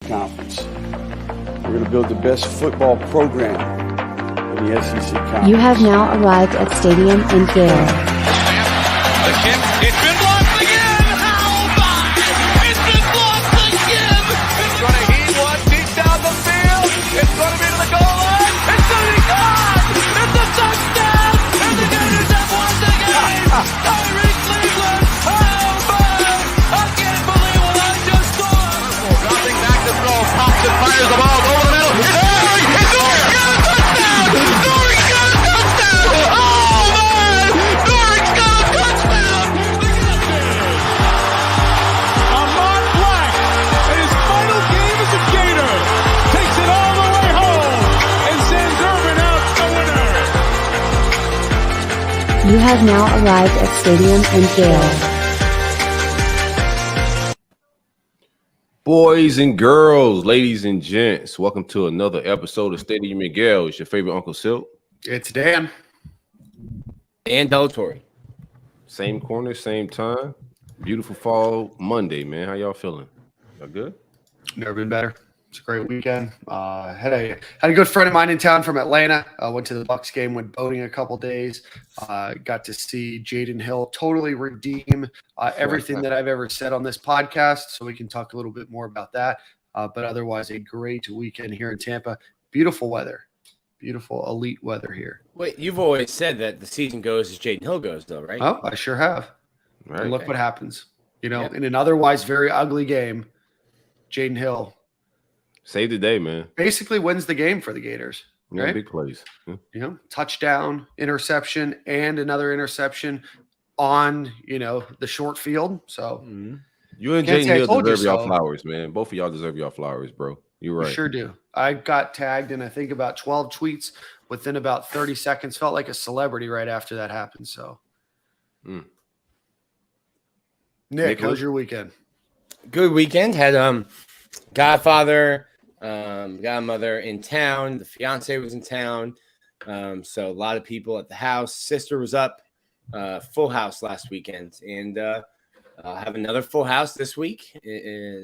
Conference. We're going to build the best football program in the SEC Conference. You have now arrived at Stadium in Gale. The kick, it's been blocked again! How about it? It's been blocked again! It's going to heat one deep down the field. It's going to be to the goal line. It's going to be gone! It's a touchdown! And the Gators have won the game! Tyree Cleveland! How about it? I can't believe what I just saw! Dropping back to throw. Pops and fires the ball over the middle. It's Dory! It's Dory! Got a touchdown! Dory's got a touchdown! Oh, man! Dory's got a touchdown! Ahmad Black, in his final game as a Gator, takes it all the way home and sends Urban out the winner. You have now arrived at Stadium in Gale. Boys and girls, ladies and gents, welcome to another episode of Stadium in Gale. It's your favorite Uncle Silk. It's Dan. And Bellatori. Same corner, same time. Beautiful fall Monday, man. How y'all feeling? Y'all good? Never been better. It's a great weekend. Had a good friend of mine in town from Atlanta. Went to the Bucks game, went boating a couple days. Got to see Jaden Hill totally redeem everything that I've ever said on this podcast. So we can talk a little bit more about that. But otherwise, a great weekend here in Tampa. Beautiful weather. Beautiful elite weather here. Wait, you've always said that the season goes as Jaden Hill goes, though, right? Oh, I sure have. Right. And look what happens. You know, in an otherwise very ugly game, Jaden Hill Save the day, man. basically wins the game for the Gators. Yeah, Right? big plays. Yeah. You know, touchdown, interception, and another interception on, the short field. So You and Can't say I Jaden Hill told you deserve y'all so. flowers, man. Both of y'all deserve y'all flowers, bro. You're we right. sure do. I got tagged in, I think, about 12 tweets within about 30 seconds. Felt like a celebrity right after that happened. So, Mm. Nick, how was your weekend? Good weekend. Had godfather, godmother in town. The fiance was in town. So a lot of people at the house. Sister was up. Full house last weekend. And have another full house this week.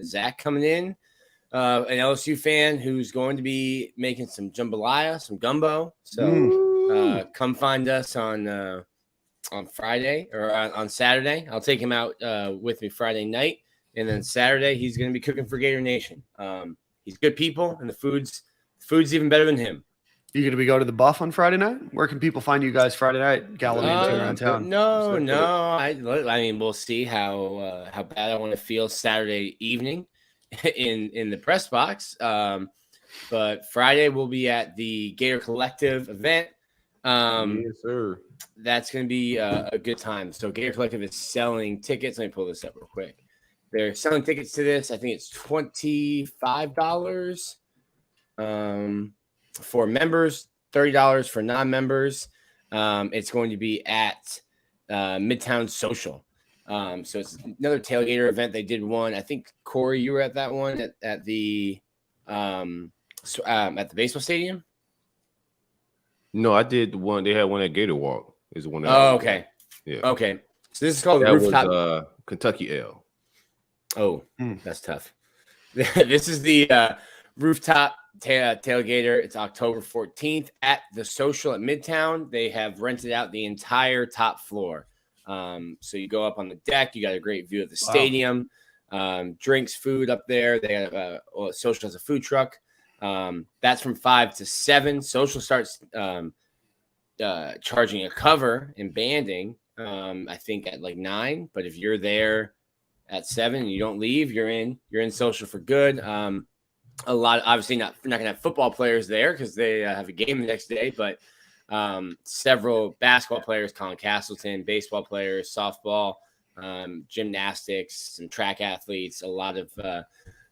Zach coming in. An LSU fan who's going to be making some jambalaya, some gumbo. So come find us on Friday or on Saturday. I'll take him out with me Friday night, and then Saturday he's going to be cooking for Gator Nation. He's good people, and the food's even better than him. You going to be going to the Buff on Friday night? Where can people find you guys Friday night? Gallivanting around town. No. I mean, we'll see how bad I want to feel Saturday evening in the press box. But Friday we'll be at the Gator Collective event. Yes, sir. That's going to be a good time. So Gator Collective is selling tickets. Let me pull this up real quick. They're selling tickets to this. I think it's $25 for members, $30 for non-members. It's going to be at Midtown Social. So it's another tailgater event. They did one. I think Corey, you were at that one at the baseball stadium. No, I did the one. They had one at Gator Walk. Is the one. That Oh, okay. Yeah. Okay. So this is called the That Rooftop. was Kentucky L. Oh, that's tough. This is the Rooftop Tailgater. It's October 14th at the Social at Midtown. They have rented out the entire top floor. So you go up on the deck. You got a great view of the stadium. Drinks, food up there. They have Social has a food truck. That's from 5 to 7. Social starts charging a cover and banding. I think at like 9. But if you're there at 7 and you don't leave, you're in Social for good. A lot, obviously not gonna have football players there because they have a game the next day, but several basketball players, Colin Castleton, baseball players, softball, gymnastics, some track athletes, a lot of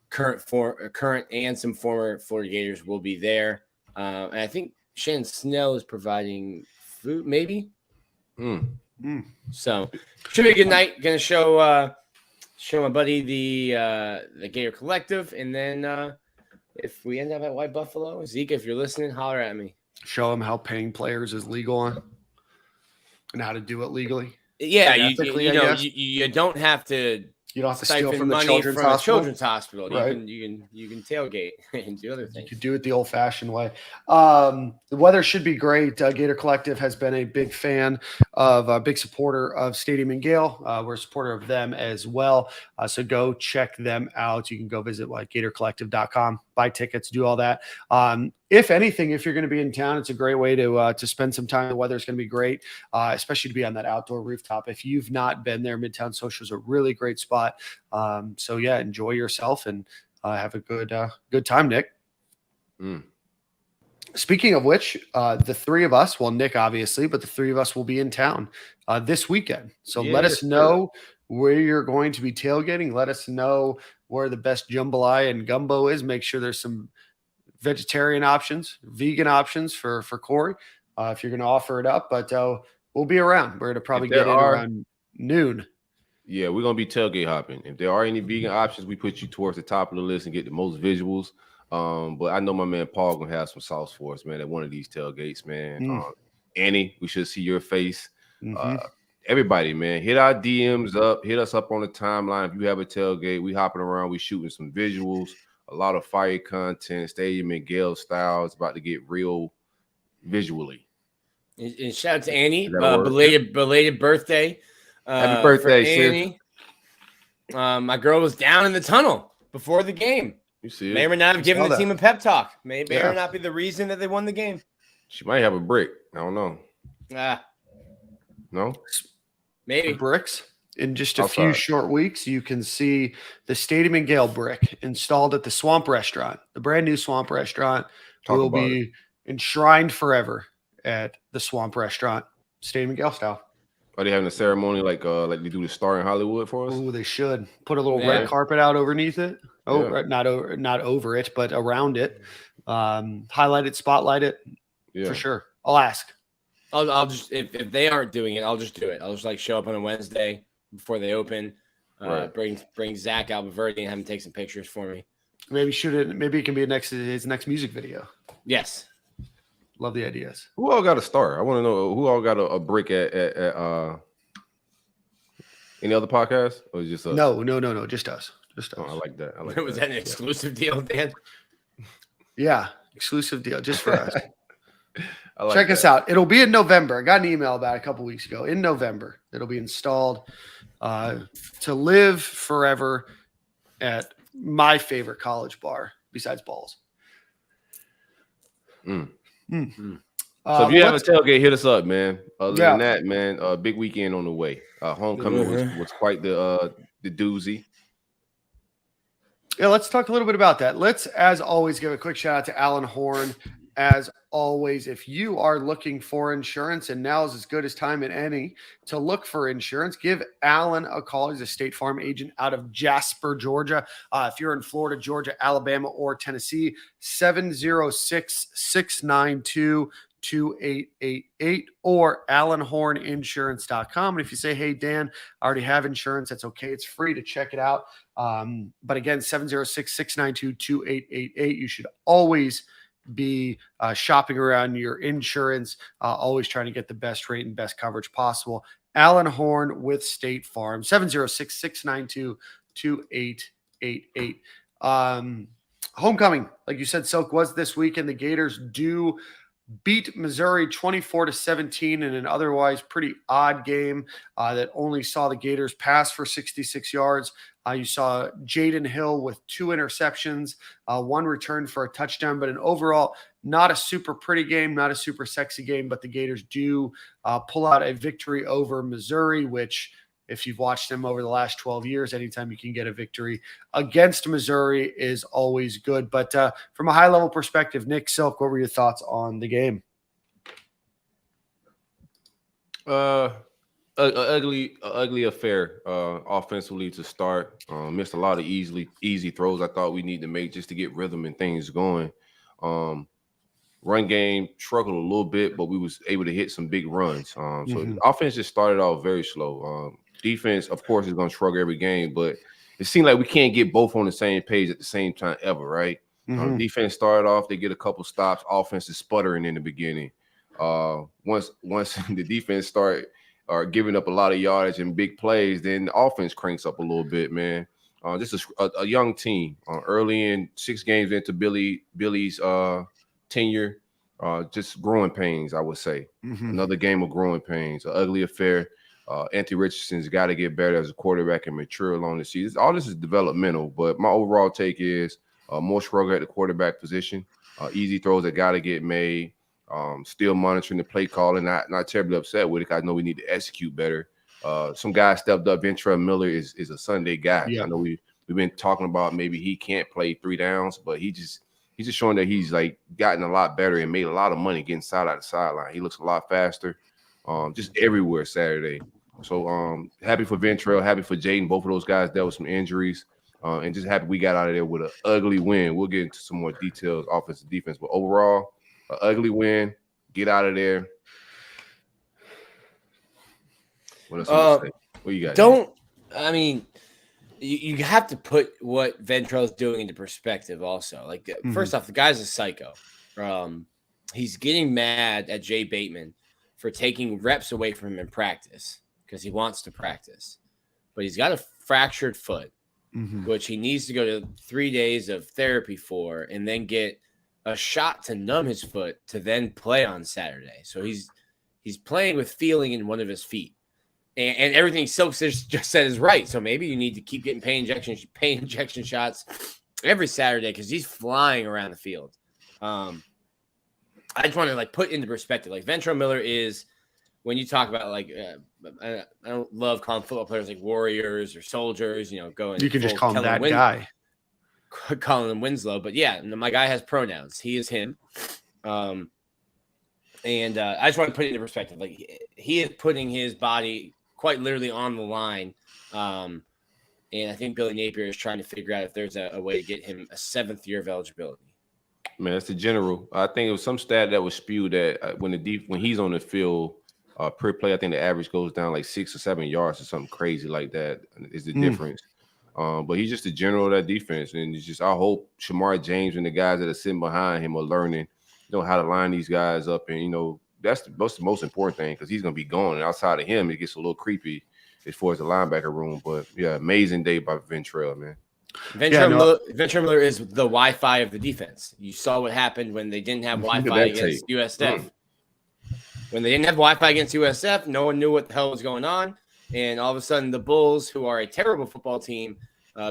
current and some former Florida Gators will be there. And I think Shannon Snell is providing food, maybe. So should be a good night. Gonna show my buddy the Gator Collective, and then if we end up at White Buffalo, Zeke, if you're listening, holler at me. Show them how paying players is legal and how to do it legally. Yeah, ethically, I guess. you don't have to You don't have to steal siphon from the money children's from a hospital. children's hospital. Right. You can tailgate and do other You things. could do it the old-fashioned way. The weather should be great. Gator Collective has been a big fan of, a big supporter of Stadium and Gale. We're a supporter of them as well. So go check them out. You can go visit gatorcollective.com, buy tickets, do all that. If anything, if you're going to be in town, it's a great way to spend some time. The weather's going to be great, especially to be on that outdoor rooftop. If you've not been there, Midtown Social is a really great spot. So yeah, enjoy yourself and have a good time, Nick. Speaking of which, the three of us, well, Nick obviously, but the three of us will be in town this weekend. So let us know where you're going to be tailgating. Let us know where the best jambalaya and gumbo is. Make sure there's some vegetarian options, vegan options for Corey, if you're going to offer it up. But we'll be around. We're going to probably get in around noon. Yeah, we're going to be tailgate hopping. If there are any vegan options, we put you towards the top of the list and get the most visuals. But I know my man Paul going to have some sauce for us, man, at one of these tailgates, man. Annie, we should see your face. Everybody, man, hit our DMs up. Hit us up on the timeline. If you have a tailgate, we hopping around. We shooting some visuals. A lot of fire content. Stadium and Gale style. It's about to get real visually. And shout out to Annie. Belated birthday. Happy birthday, Annie. My girl was down in the tunnel before the game. You see it? May or may not have given the team a pep talk. May or not be the reason that they won the game. She might have a brick. I don't know. No? Maybe. Bricks. In just a few short weeks, you can see the Stadium and Gale brick installed at the Swamp Restaurant. The brand new Swamp Restaurant will be enshrined forever at the Swamp Restaurant, Stadium and Gale style. Are they having a ceremony like they do the Star in Hollywood for us? Oh, they should put a little red carpet out underneath it. Oh, not over it, but around it. Highlight it, spotlight it. Yeah, for sure. I'll ask. I'll just if they aren't doing it, I'll just do it. I'll just show up on a Wednesday before they open. Bring Zach Albuquerque and have him take some pictures for me. Maybe it can be his next music video. Yes. Love the ideas. Who all got a star? I want to know who all got a brick at any other podcast, or is it just us? No, just us. Just us. Oh, I like that. Was that an exclusive deal, Dan? Yeah, exclusive deal just for us. Check us out. It'll be in November. I got an email about it a couple weeks ago. In November, it'll be installed to live forever at my favorite college bar besides Balls. So if you have a tailgate, hit us up, man. Other than that, man, big weekend on the way. Homecoming was quite the doozy. Yeah, let's talk a little bit about that. Let's, as always, give a quick shout out to Alan Horn. As always, if you are looking for insurance, and now is as good as time as any to look for insurance, give Alan a call. He's a State Farm agent out of Jasper, Georgia. If you're in Florida, Georgia, Alabama, or Tennessee, 706-692-2888 or AlanHornInsurance.com. And if you say, hey, Dan, I already have insurance, that's okay. It's free to check it out. But again, 706-692-2888. You should always be shopping around your insurance, always trying to get the best rate and best coverage possible. Alan Horn with State Farm, 706-692-2888. Homecoming, like you said, Silk, was this weekend. The Gators do beat Missouri 24-17 in an otherwise pretty odd game that only saw the Gators pass for 66 yards. You saw Jaden Hill with 2 interceptions, 1 return for a touchdown, but an overall not a super pretty game, not a super sexy game, but the Gators do pull out a victory over Missouri, which if you've watched them over the last 12 years, anytime you can get a victory against Missouri is always good. But from a high-level perspective, Nick, Silk, what were your thoughts on the game? Ugly affair offensively to start. Missed a lot of easy throws I thought we need to make just to get rhythm and things going. Run game struggled a little bit, but we was able to hit some big runs. So the offense just started off very slow. Defense, of course, is going to struggle every game, but it seemed like we can't get both on the same page at the same time ever, right? Defense started off, they get a couple stops. Offense is sputtering in the beginning. Once the defense started are giving up a lot of yardage and big plays, then the offense cranks up a little bit, man. Just a young team. Early in 6 games into Billy's tenure, just growing pains, I would say. Another game of growing pains, an ugly affair. Anthony Richardson's got to get better as a quarterback and mature along the season. All this is developmental, but my overall take is more struggle at the quarterback position. Easy throws that got to get made. Still monitoring the play calling. Not terribly upset with it. I know we need to execute better. Some guy stepped up. Ventrell Miller is a Sunday guy. Yeah. I know we've been talking about maybe he can't play 3 downs, but he's just showing that he's like gotten a lot better and made a lot of money getting side out of sideline. He looks a lot faster. Just everywhere Saturday. So happy for Ventrell, happy for Jaden. Both of those guys dealt with some injuries. And just happy we got out of there with an ugly win. We'll get into some more details, offensive defense, but overall, an ugly win. Get out of there. What else you want to say? What you got? You have to put what Ventrell's doing into perspective also. Like, first off, the guy's a psycho. He's getting mad at Jay Bateman for taking reps away from him in practice because he wants to practice. But he's got a fractured foot, which he needs to go to 3 days of therapy for and then get a shot to numb his foot to then play on Saturday. So he's playing with feeling in one of his feet. And everything Silk just said is right. So maybe you need to keep getting pain injection shots every Saturday because he's flying around the field. I just want to put into perspective. Like Ventrell Miller is, when you talk about I don't love calling football players like warriors or soldiers. You can just call him that guy. Calling him Winslow, but yeah, my guy has pronouns. He is him. And I just want to put it into perspective. Like he is putting his body quite literally on the line. And I think Billy Napier is trying to figure out if there's a way to get him a 7th year of eligibility. Man, that's the general. I think it was some stat that was spewed that when he's on the field per play, I think the average goes down like 6 or 7 yards or something crazy like that is the difference. But he's just the general of that defense. And it's just, I hope Shamar James and the guys that are sitting behind him are learning, how to line these guys up. And, that's the most important thing because he's going to be gone. And outside of him, it gets a little creepy as far as the linebacker room. But, yeah, amazing day by Ventrell, man. Ventrell Miller is the Wi-Fi of the defense. You saw what happened when they didn't have Wi-Fi against USF. When they didn't have Wi-Fi against USF, no one knew what the hell was going on. And all of a sudden, the Bulls, who are a terrible football team,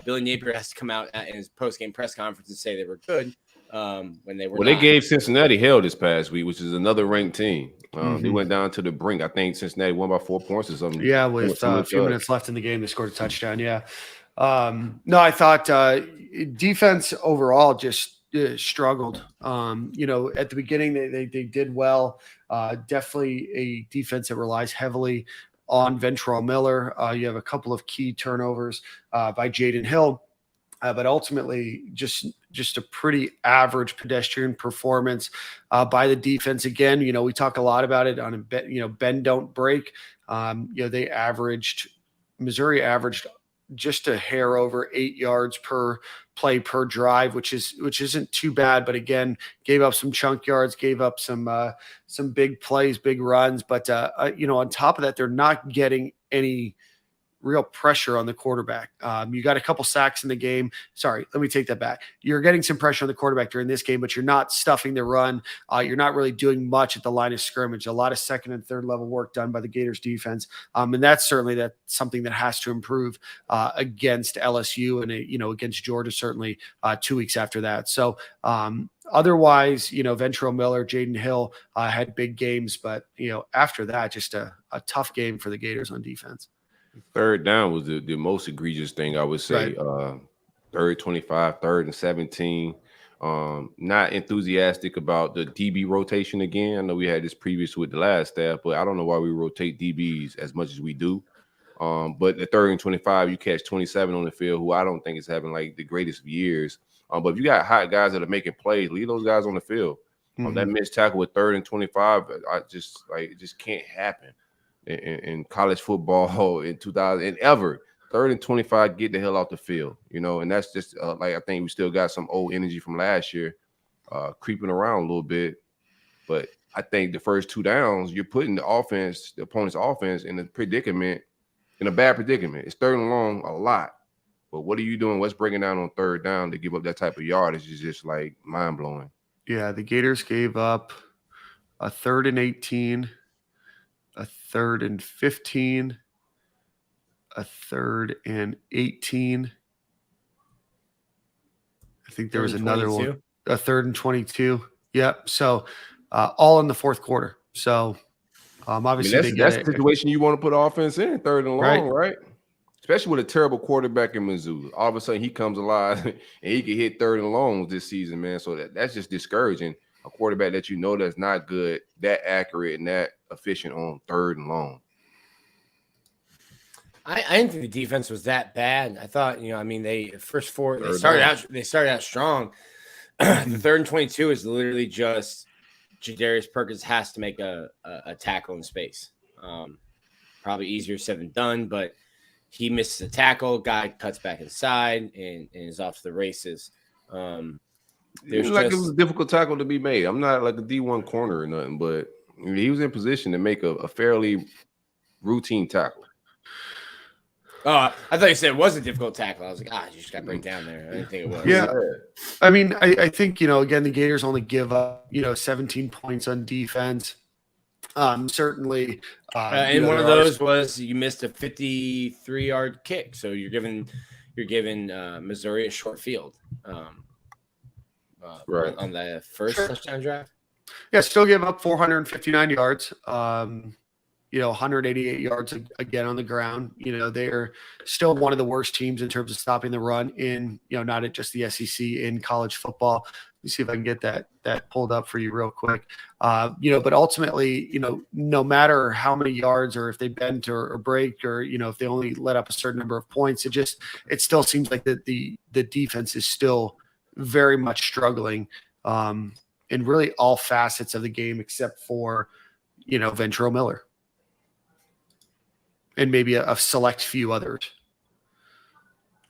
Billy Napier has to come out in his post-game press conference and say they were good when they were not. They gave Cincinnati hell this past week, which is another ranked team. They went down to the brink. I think Cincinnati won by 4 points or something. Yeah, with a few minutes left in the game, they scored a touchdown. Yeah. No, I thought defense overall just struggled. At the beginning, they did well. Definitely a defense that relies heavily on Ventrell Miller. You have a couple of key turnovers by Jaden Hill, but ultimately just a pretty average pedestrian performance by the defense. Again, we talk a lot about it on bend don't break. Missouri averaged just a hair over 8 yards per play per drive, which isn't too bad, but again, gave up some chunk yards, gave up some big plays, big runs, but on top of that, they're not getting any real pressure on the quarterback. You got a couple sacks in the game. Sorry, let me take that back. You're getting some pressure on the quarterback during this game, but you're not stuffing the run. You're not really doing much at the line of scrimmage. A lot of second and third level work done by the Gators defense. And that's something that has to improve against LSU and, against Georgia, certainly 2 weeks after that. So otherwise, Ventrell Miller, Jaden Hill had big games, but, after that, just a tough game for the Gators on defense. Third down was the most egregious thing, I would say. Right. Third 25, third and 17. Not enthusiastic about the DB rotation again. I know we had this previous with the last staff, but I don't know why we rotate DBs as much as we do. But the third and 25, you catch 27 on the field, who I don't think is having like the greatest of years. But if you got hot guys that are making plays, leave those guys on the field. That missed tackle with third and 25, it just can't happen. In college football in 2000 and ever, third and 25, get the hell off the field, and that's just I think we still got some old energy from last year creeping around a little bit, but I think the first 2 downs, you're putting the opponent's offense in a bad predicament. It's 3rd and long a lot. But what are you doing? What's breaking down on 3rd down to give up that type of yardage is just like mind blowing. Yeah, the Gators gave up a 3rd and 18, a 3rd and 15, a 3rd and 18. I think there was another 22. one, a 3rd and 22. Yep. So all in the 4th quarter. So obviously that's the situation you want to put offense in 3rd and long, right? Especially with a terrible quarterback in Mizzou. All of a sudden he comes alive and he can hit 3rd and longs this season, man. So that's just discouraging. A quarterback that you know that's not good, that accurate and that efficient on 3rd and long. I didn't think the defense was that bad. I thought, they first 4 they started out strong. The 3rd and 22 is literally just Jadarius Perkins has to make a tackle in space. Probably easier said than done, but he misses a tackle, guy cuts back inside and is off to the races. It was a difficult tackle to be made. I'm not like a D1 corner or nothing, but he was in position to make a fairly routine tackle. Oh, I thought you said it was a difficult tackle. I was like, you just got to break down there. I didn't think it was. Yeah. I mean, I think, again, the Gators only give up, 17 points on defense. Certainly. And one of those was you missed a 53-yard kick. So you're giving Missouri a short field on the first touchdown drive. Yeah, still give up 459 yards. 188 yards again on the ground. They're still one of the worst teams in terms of stopping the run in, not at just the SEC, in college football. Let me see if I can get that pulled up for you real quick. But ultimately, no matter how many yards or if they bend or break or, if they only let up a certain number of points, it still seems like the defense is still very much struggling in really all facets of the game except for, Ventrell Miller. And maybe a select few others.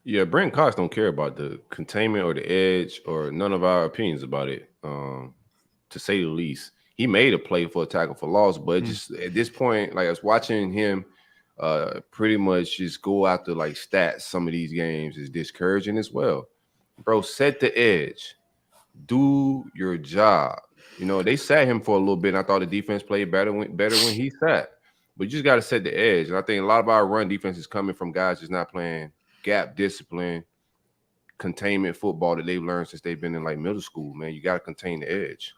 Yeah, Brent Cox don't care about the containment or the edge or none of our opinions about it, to say the least. He made a play for a tackle for loss, but just at this point, like I was watching him pretty much just go after like stats some of these games is discouraging as well. Bro, set the edge. Do your job. They sat him for a little bit, and I thought the defense played better when he sat. But you just got to set the edge. And I think a lot of our run defense is coming from guys just not playing gap discipline, containment football that they've learned since they've been in like middle school, man. You got to contain the edge.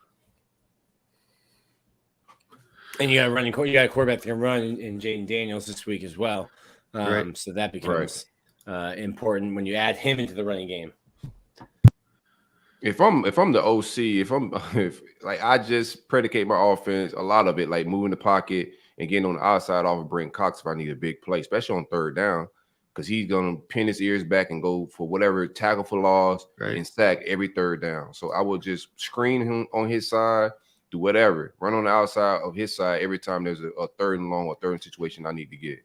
And you got a quarterback that can run in Jaden Daniels this week as well. So that becomes important when you add him into the running game. If I'm the OC, if I just predicate my offense, a lot of it like moving the pocket and getting on the outside off of Brent Cox if I need a big play, especially on 3rd down, because he's going to pin his ears back and go for whatever tackle for loss and sack every 3rd down. So I will just screen him on his side, do whatever, run on the outside of his side every time there's a 3rd and long or 3rd and situation I need to get.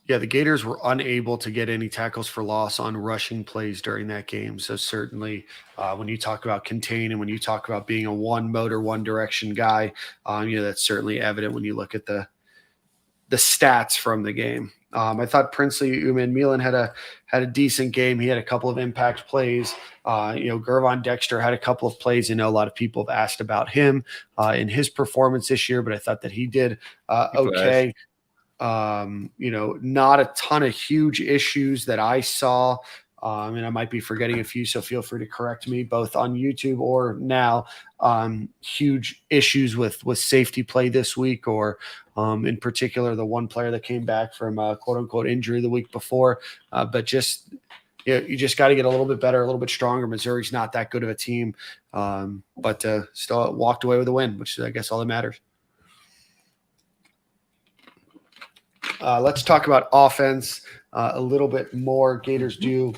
Yeah, the Gators were unable to get any tackles for loss on rushing plays during that game. So certainly when you talk about contain and when you talk about being a one motor, one direction guy, that's certainly evident when you look at the stats from the game. I thought Princely Uman-Milan had a decent game. He had a couple of impact plays. Gervon Dexter had a couple of plays. A lot of people have asked about him in his performance this year, but I thought that he did okay. Not a ton of huge issues that I saw. And I might be forgetting a few, so feel free to correct me both on YouTube or now. Huge issues with safety play this week, or in particular, the one player that came back from quote unquote injury the week before. But you just got to get a little bit better, a little bit stronger. Missouri's not that good of a team, but still walked away with a win, which is, I guess, all that matters. Let's talk about offense a little bit more. Gators do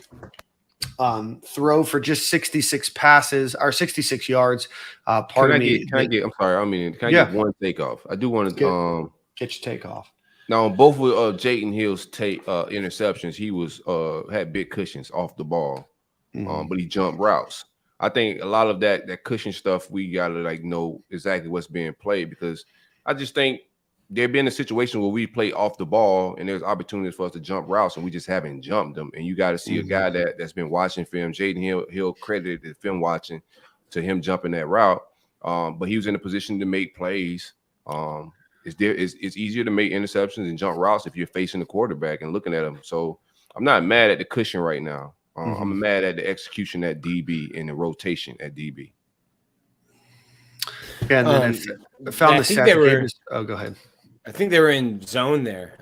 throw for just 66 passes or 66 yards. I'm sorry, can I get one takeoff? I do want to get your takeoff. Now, on both of Jayden Hill's interceptions, he was had big cushions off the ball, but he jumped routes. I think a lot of that cushion stuff, we gotta like know exactly what's being played, because I just think there been a situation where we play off the ball and there's opportunities for us to jump routes and we just haven't jumped them. And you got to see a guy that's been watching film. Jaden he'll credit the film watching to him jumping that route. But he was in a position to make plays. It's easier to make interceptions and jump routes if you're facing the quarterback and looking at him. So I'm not mad at the cushion right now. I'm mad at the execution at DB and the rotation at DB. Yeah, and then I found the stat. Go ahead. I think they were in zone there,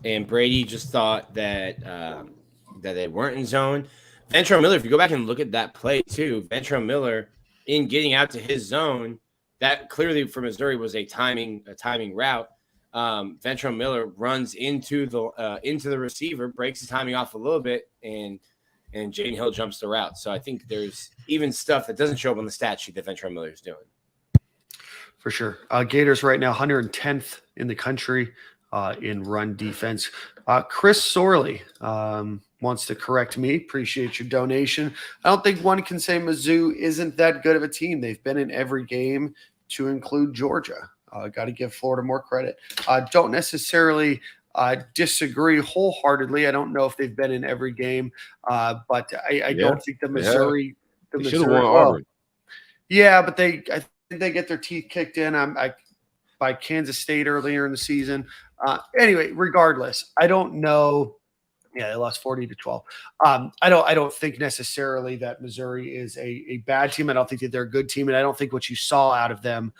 and Brady just thought that that they weren't in zone. Ventrell Miller, if you go back and look at that play too, Ventrell Miller in getting out to his zone, that clearly for Missouri was a timing route. Ventrell Miller runs into the receiver, breaks the timing off a little bit, and Jaden Hill jumps the route. So I think there's even stuff that doesn't show up on the stat sheet that Ventrell Miller is doing. For sure. Gators right now 110th in the country in run defense. Chris Sorley wants to correct me. Appreciate your donation. I don't think one can say Mizzou isn't that good of a team. They've been in every game to include Georgia. Got to give Florida more credit. Don't necessarily disagree wholeheartedly. I don't know if they've been in every game, but I don't think the Missouri – They should have won Auburn. Yeah, but I think they get their teeth kicked in by Kansas State earlier in the season. Anyway, regardless, I don't know. Yeah, they lost 40-12. I don't think necessarily that Missouri is a bad team. I don't think that they're a good team, and I don't think what you saw out of them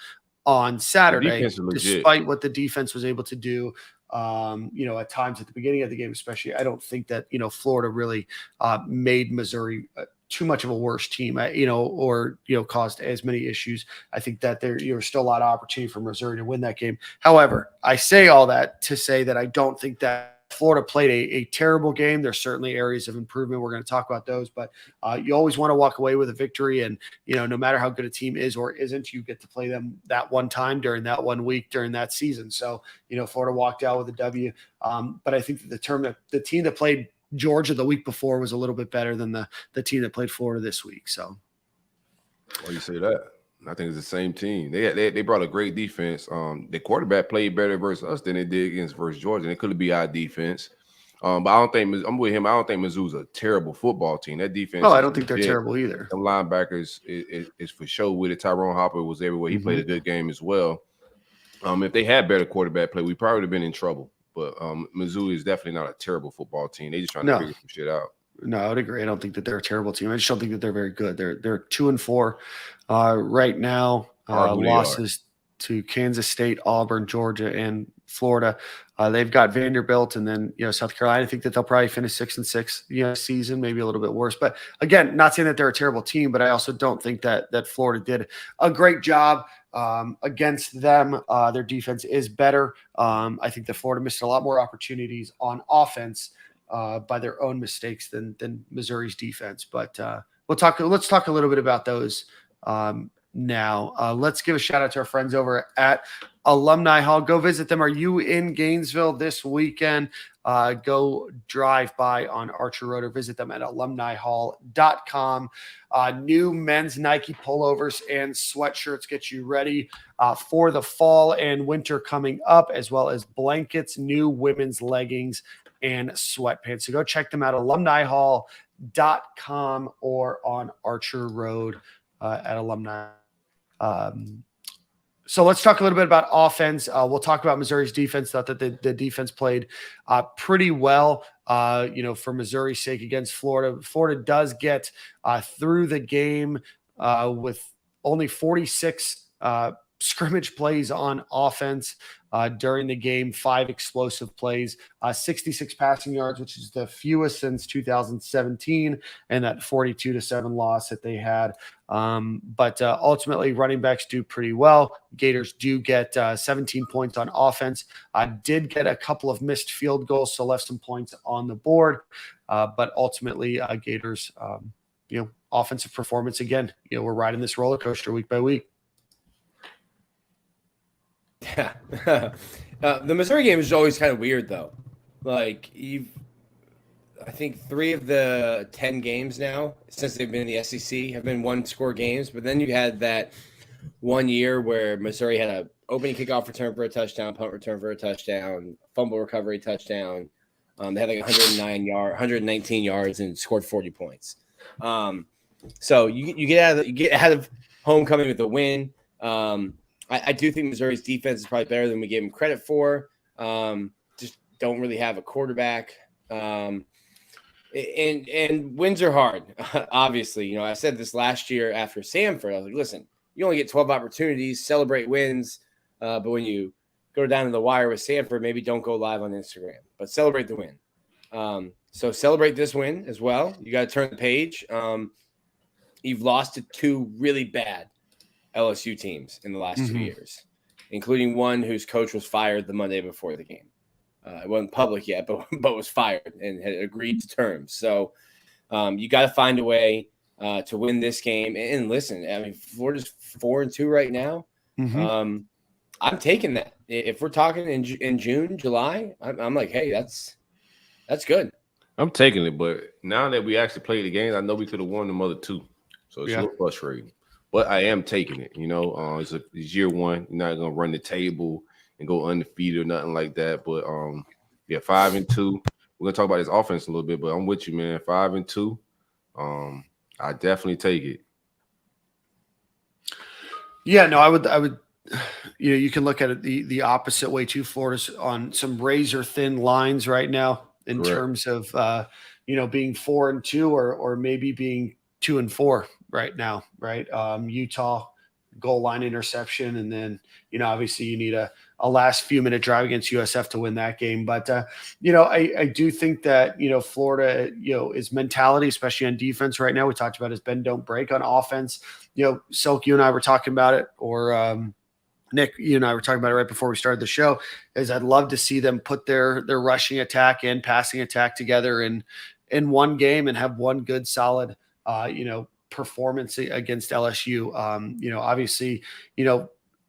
on Saturday, despite what the defense was able to do, at times at the beginning of the game, especially, I don't think that Florida really made Missouri too much of a worse team, or caused as many issues. I think that there's still a lot of opportunity for Missouri to win that game. However, I say all that to say that I don't think that Florida played a terrible game. There's certainly areas of improvement. We're going to talk about those, but you always want to walk away with a victory. And, no matter how good a team is or isn't, you get to play them that one time during that 1 week during that season. So, Florida walked out with a W. But I think that the team that played Georgia the week before was a little bit better than the team that played Florida this week. So, well, you say that. I think it's the same team. They brought a great defense. The quarterback played better versus us than they did versus Georgia. And it could be our defense. But I don't think I'm with him. I don't think Mizzou's a terrible football team. That defense. Oh, I don't think they're terrible either. The linebackers is for sure with it. Tyrone Hopper was everywhere. He played a good game as well. If they had better quarterback play, we probably would have been in trouble. But Mizzou is definitely not a terrible football team. They just trying to figure some shit out. No, I would agree. I don't think that they're a terrible team. I just don't think that they're very good. They're 2-4 right now. Losses to Kansas State, Auburn, Georgia, and Florida. They've got Vanderbilt and then South Carolina. I think that they'll probably finish 6-6 season, maybe a little bit worse. But again, not saying that they're a terrible team, but I also don't think that Florida did a great job against them. Their defense is better. I think that Florida missed a lot more opportunities on offense by their own mistakes than Missouri's defense. But let's talk a little bit about those now. Let's give a shout out to our friends over at Alumni Hall. Go visit them. Are you in Gainesville this weekend? Go drive by on Archer Road or visit them at alumnihall.com. New men's Nike pullovers and sweatshirts get you ready for the fall and winter coming up, as well as blankets, new women's leggings, and sweatpants. So go check them out, alumnihall.com or on Archer Road at Alumni. So let's talk a little bit about offense. We'll talk about Missouri's defense. Thought that the defense played pretty well, for Missouri's sake against Florida. Florida does get through the game with only 46 scrimmage plays on offense during the game, 5 explosive plays, 66 passing yards, which is the fewest since 2017, and that 42-7 loss that they had. But ultimately, running backs do pretty well. Gators do get 17 points on offense. Did get a couple of missed field goals, so left some points on the board. But ultimately, Gators, offensive performance again. We're riding this roller coaster week by week. Yeah. The Missouri game is always kind of weird, though. Like, I think 3 of the 10 games now since they've been in the SEC have been 1-score games. But then you had that one year where Missouri had a opening kickoff return for a touchdown, punt return for a touchdown, fumble recovery touchdown. They had like 119 yards and scored 40 points. So you get out of homecoming with a win. I do think Missouri's defense is probably better than we gave them credit for. Just don't really have a quarterback. And wins are hard. Obviously, I said this last year after Samford. I was like, listen, you only get 12 opportunities, celebrate wins. But when you go down to the wire with Samford, maybe don't go live on Instagram, but celebrate the win. So celebrate this win as well. You got to turn the page. You've lost to 2 really bad LSU teams in the last 2 years, including one whose coach was fired the Monday before the game. It wasn't public yet, but was fired and had agreed to terms. So you got to find a way to win this game. And listen, I mean, Florida's 4-2 right now. I'm taking that. If we're talking in June, July, I'm like, hey, that's good. I'm taking it, but now that we actually played the games, I know we could have won them other 2. So it's a little frustrating. But I am taking it. It's year 1. You're not gonna run the table and go undefeated or nothing like that. But 5-2. We're gonna talk about this offense a little bit, but I'm with you, man. 5-2. I definitely take it. Yeah, no, I would. You can look at it the opposite way too. Florida's on some razor thin lines right now in terms of being 4-2 or maybe being 2-4 right now. Right, Utah goal line interception, and then obviously you need a last few minute drive against USF to win that game. But I do think that Florida is mentality, especially on defense right now. We talked about is bend don't break on offense. Silk, you and I were talking about it, or Nick, you and I were talking about it right before we started the show. Is I'd love to see them put their rushing attack and passing attack together in one game and have one good solid performance against LSU. Obviously,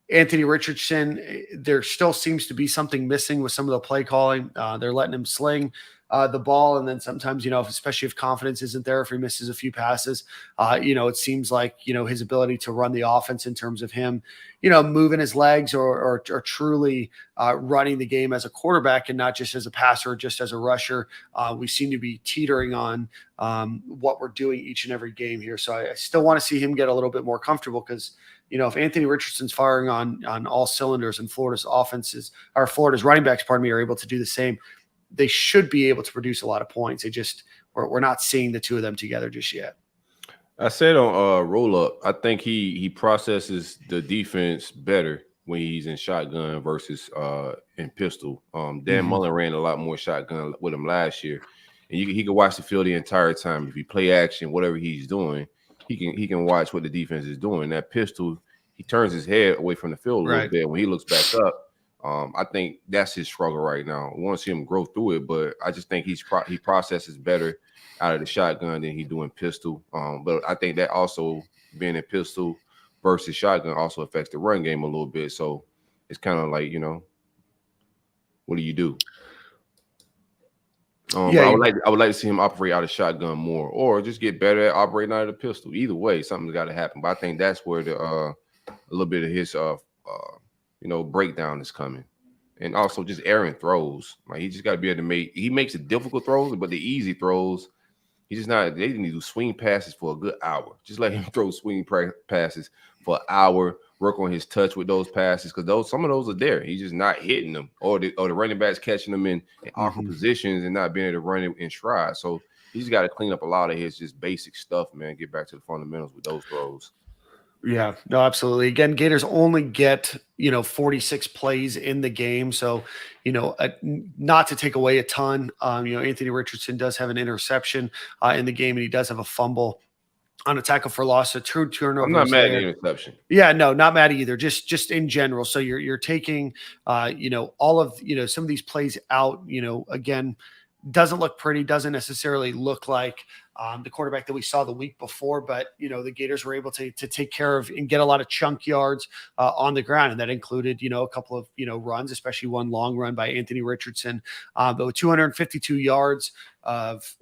Anthony Richardson, there still seems to be something missing with some of the play calling. They're letting him sling the ball. And then sometimes, especially if confidence isn't there, if he misses a few passes, it seems like, his ability to run the offense in terms of him, moving his legs or truly running the game as a quarterback and not just as a passer, or just as a rusher. We seem to be teetering on what we're doing each and every game here. So I still want to see him get a little bit more comfortable because, if Anthony Richardson's firing on all cylinders and Florida's running backs, are able to do the same, they should be able to produce a lot of points. We're not seeing the 2 of them together just yet. I said on roll up, I think he processes the defense better when he's in shotgun versus in pistol. Dan Mullen ran a lot more shotgun with him last year, and he can watch the field the entire time. If he play action, whatever he's doing, he can watch what the defense is doing. That pistol, he turns his head away from the field a little bit. When he looks back up, I think that's his struggle right now. I want to see him grow through it, but I just think he processes better out of the shotgun than he doing pistol. But I think that also being in pistol versus shotgun also affects the run game a little bit. So it's kind of like, what do you do? But I would like to see him operate out of shotgun more, or just get better at operating out of the pistol. Either way, something's got to happen. But I think that's where a little bit of his breakdown is coming. And also just airing throws. Like he just got to be able to he makes the difficult throws, but the easy throws, he's just not. They need to do swing passes for a good hour. Just let him throw swing passes for an hour. Work on his touch with those passes because some of those are there. He's just not hitting them, or the running backs catching them in awkward positions and not being able to run it in stride. So he's got to clean up a lot of his just basic stuff, man. Get back to the fundamentals with those throws. Yeah, no, absolutely. Again, Gators only get 46 plays in the game, so not to take away a ton. Anthony Richardson does have an interception in the game, and he does have a fumble on a tackle for loss, a true turnover. I'm not mad at the interception. Yeah, no, not mad either. Just in general. So you're taking all of some of these plays out. Again, doesn't look pretty. Doesn't necessarily look like the quarterback that we saw the week before. But, the Gators were able to take care of and get a lot of chunk yards on the ground. And that included, a couple of, runs, especially one long run by Anthony Richardson. But with 252 yards of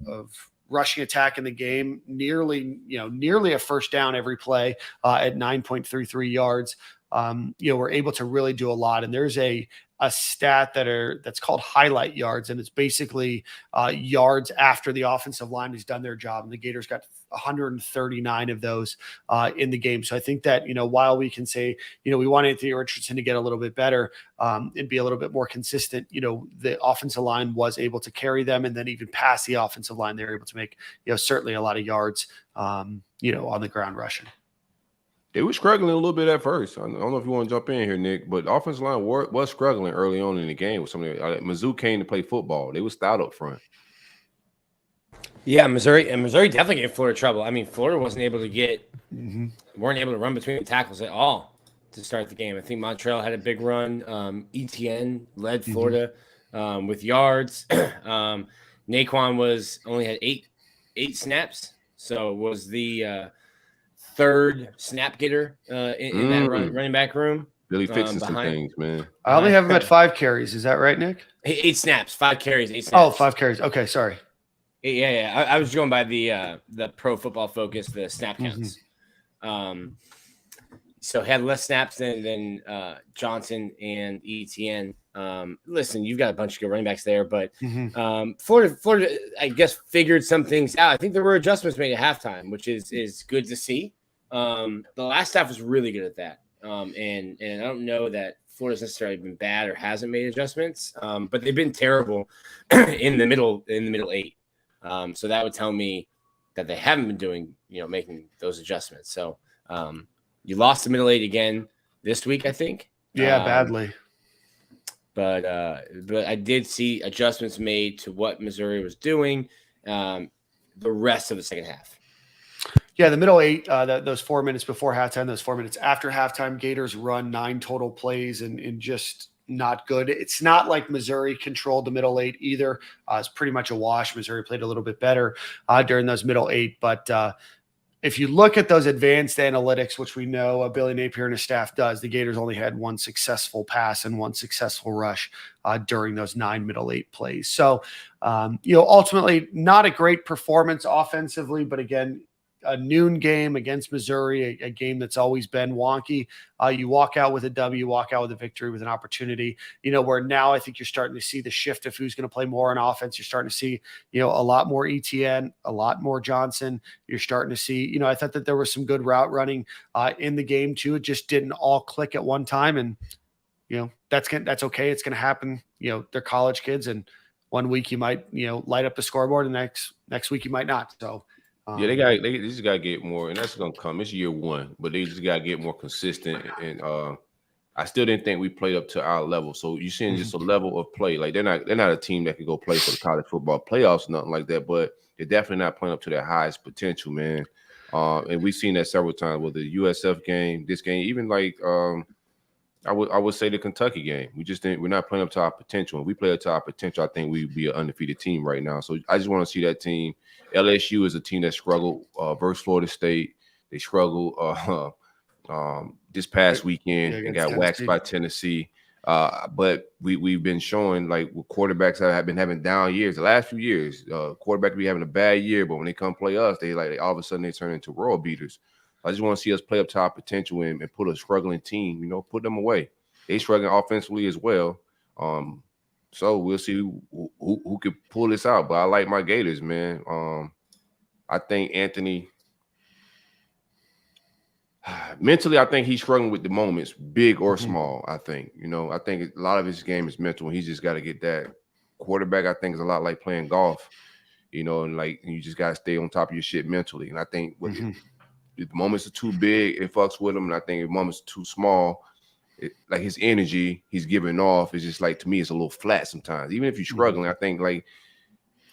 rushing attack in the game, nearly a first down every play at 9.33 yards. We're able to really do a lot. And there's a stat that's called highlight yards, and it's basically yards after the offensive line has done their job. And the Gators got 139 of those in the game. So I think that, while we can say, we want Anthony Richardson to get a little bit better and be a little bit more consistent, the offensive line was able to carry them, and then even past the offensive line, they were able to make, certainly a lot of yards, on the ground rushing. They were struggling a little bit at first. I don't know if you want to jump in here, Nick, but the offensive line was struggling early on in the game with something. Mizzou came to play football. They were stout up front. Yeah, Missouri definitely gave Florida trouble. I mean, Florida wasn't able to weren't able to run between the tackles at all to start the game. I think Montreal had a big run. ETN led Florida with yards. Naquan only had eight snaps, so it was the third snap getter in that running back room. Really fixing some things, man. I only have him at 5 carries. Is that right, Nick? 8 snaps, 5 carries, 8 snaps. Oh, 5 carries. Okay, sorry. Yeah. I was going by the Pro Football Focus, the snap counts. So had less snaps than Johnson and ETN. Listen, you've got a bunch of good running backs there, but Florida, I guess, figured some things out. I think there were adjustments made at halftime, which is good to see. The last half was really good at that. And I don't know that Florida's necessarily been bad or hasn't made adjustments, but they've been terrible in the middle 8. So that would tell me that they haven't been doing, making those adjustments. So you lost the middle 8 again this week, I think. Yeah, badly. But I did see adjustments made to what Missouri was doing the rest of the second half. Yeah, the middle 8, those 4 minutes before halftime, those 4 minutes after halftime, Gators run 9 total plays and just not good. It's not like Missouri controlled the middle 8 either. It's pretty much a wash. Missouri played a little bit better during those middle 8. But if you look at those advanced analytics, which we know Billy Napier and his staff does, the Gators only had 1 successful pass and 1 successful rush during those 9 middle 8 plays. So, ultimately not a great performance offensively, but again, a noon game against Missouri, a game that's always been wonky. You walk out with a W, walk out with a victory, with an opportunity, where now I think you're starting to see the shift of who's going to play more on offense. You're starting to see, a lot more ETN, a lot more Johnson. You're starting to see, I thought that there was some good route running in the game too. It just didn't all click at one time. And, that's okay. It's going to happen. They're college kids, and one week you might, light up the scoreboard, and next week you might not. So, yeah, they just got to get more, and that's going to come. It's year 1, but they just got to get more consistent. And I still didn't think we played up to our level. So you're seeing just a level of play. Like they're not a team that could go play for the college football playoffs, nothing like that. But they're definitely not playing up to their highest potential, man. And we've seen that several times with the USF game, this game, even like I would say the Kentucky game. We're not playing up to our potential. When we play up to our potential, I think we'd be an undefeated team right now. So I just want to see that team. LSU is a team that struggled versus Florida State. They struggled this past weekend and got waxed by Tennessee. But we've been showing, like, quarterbacks have been having down years. The last few years, quarterbacks be having a bad year, but when they come play us, they all of a sudden they turn into world beaters. I just want to see us play up to our potential and put a struggling team, put them away. They struggling offensively as well. So we'll see who could pull this out. But I like my Gators, man. I think Anthony, mentally, I think he's struggling with the moments, big or small. I think, I think a lot of his game is mental. He's just got to get that. Quarterback, I think, is a lot like playing golf, and like you just got to stay on top of your shit mentally. And I think if the moments are too big, it fucks with him. And I think if moments are too small, like his energy he's giving off is just like, to me, it's a little flat sometimes. Even if you're struggling, I think like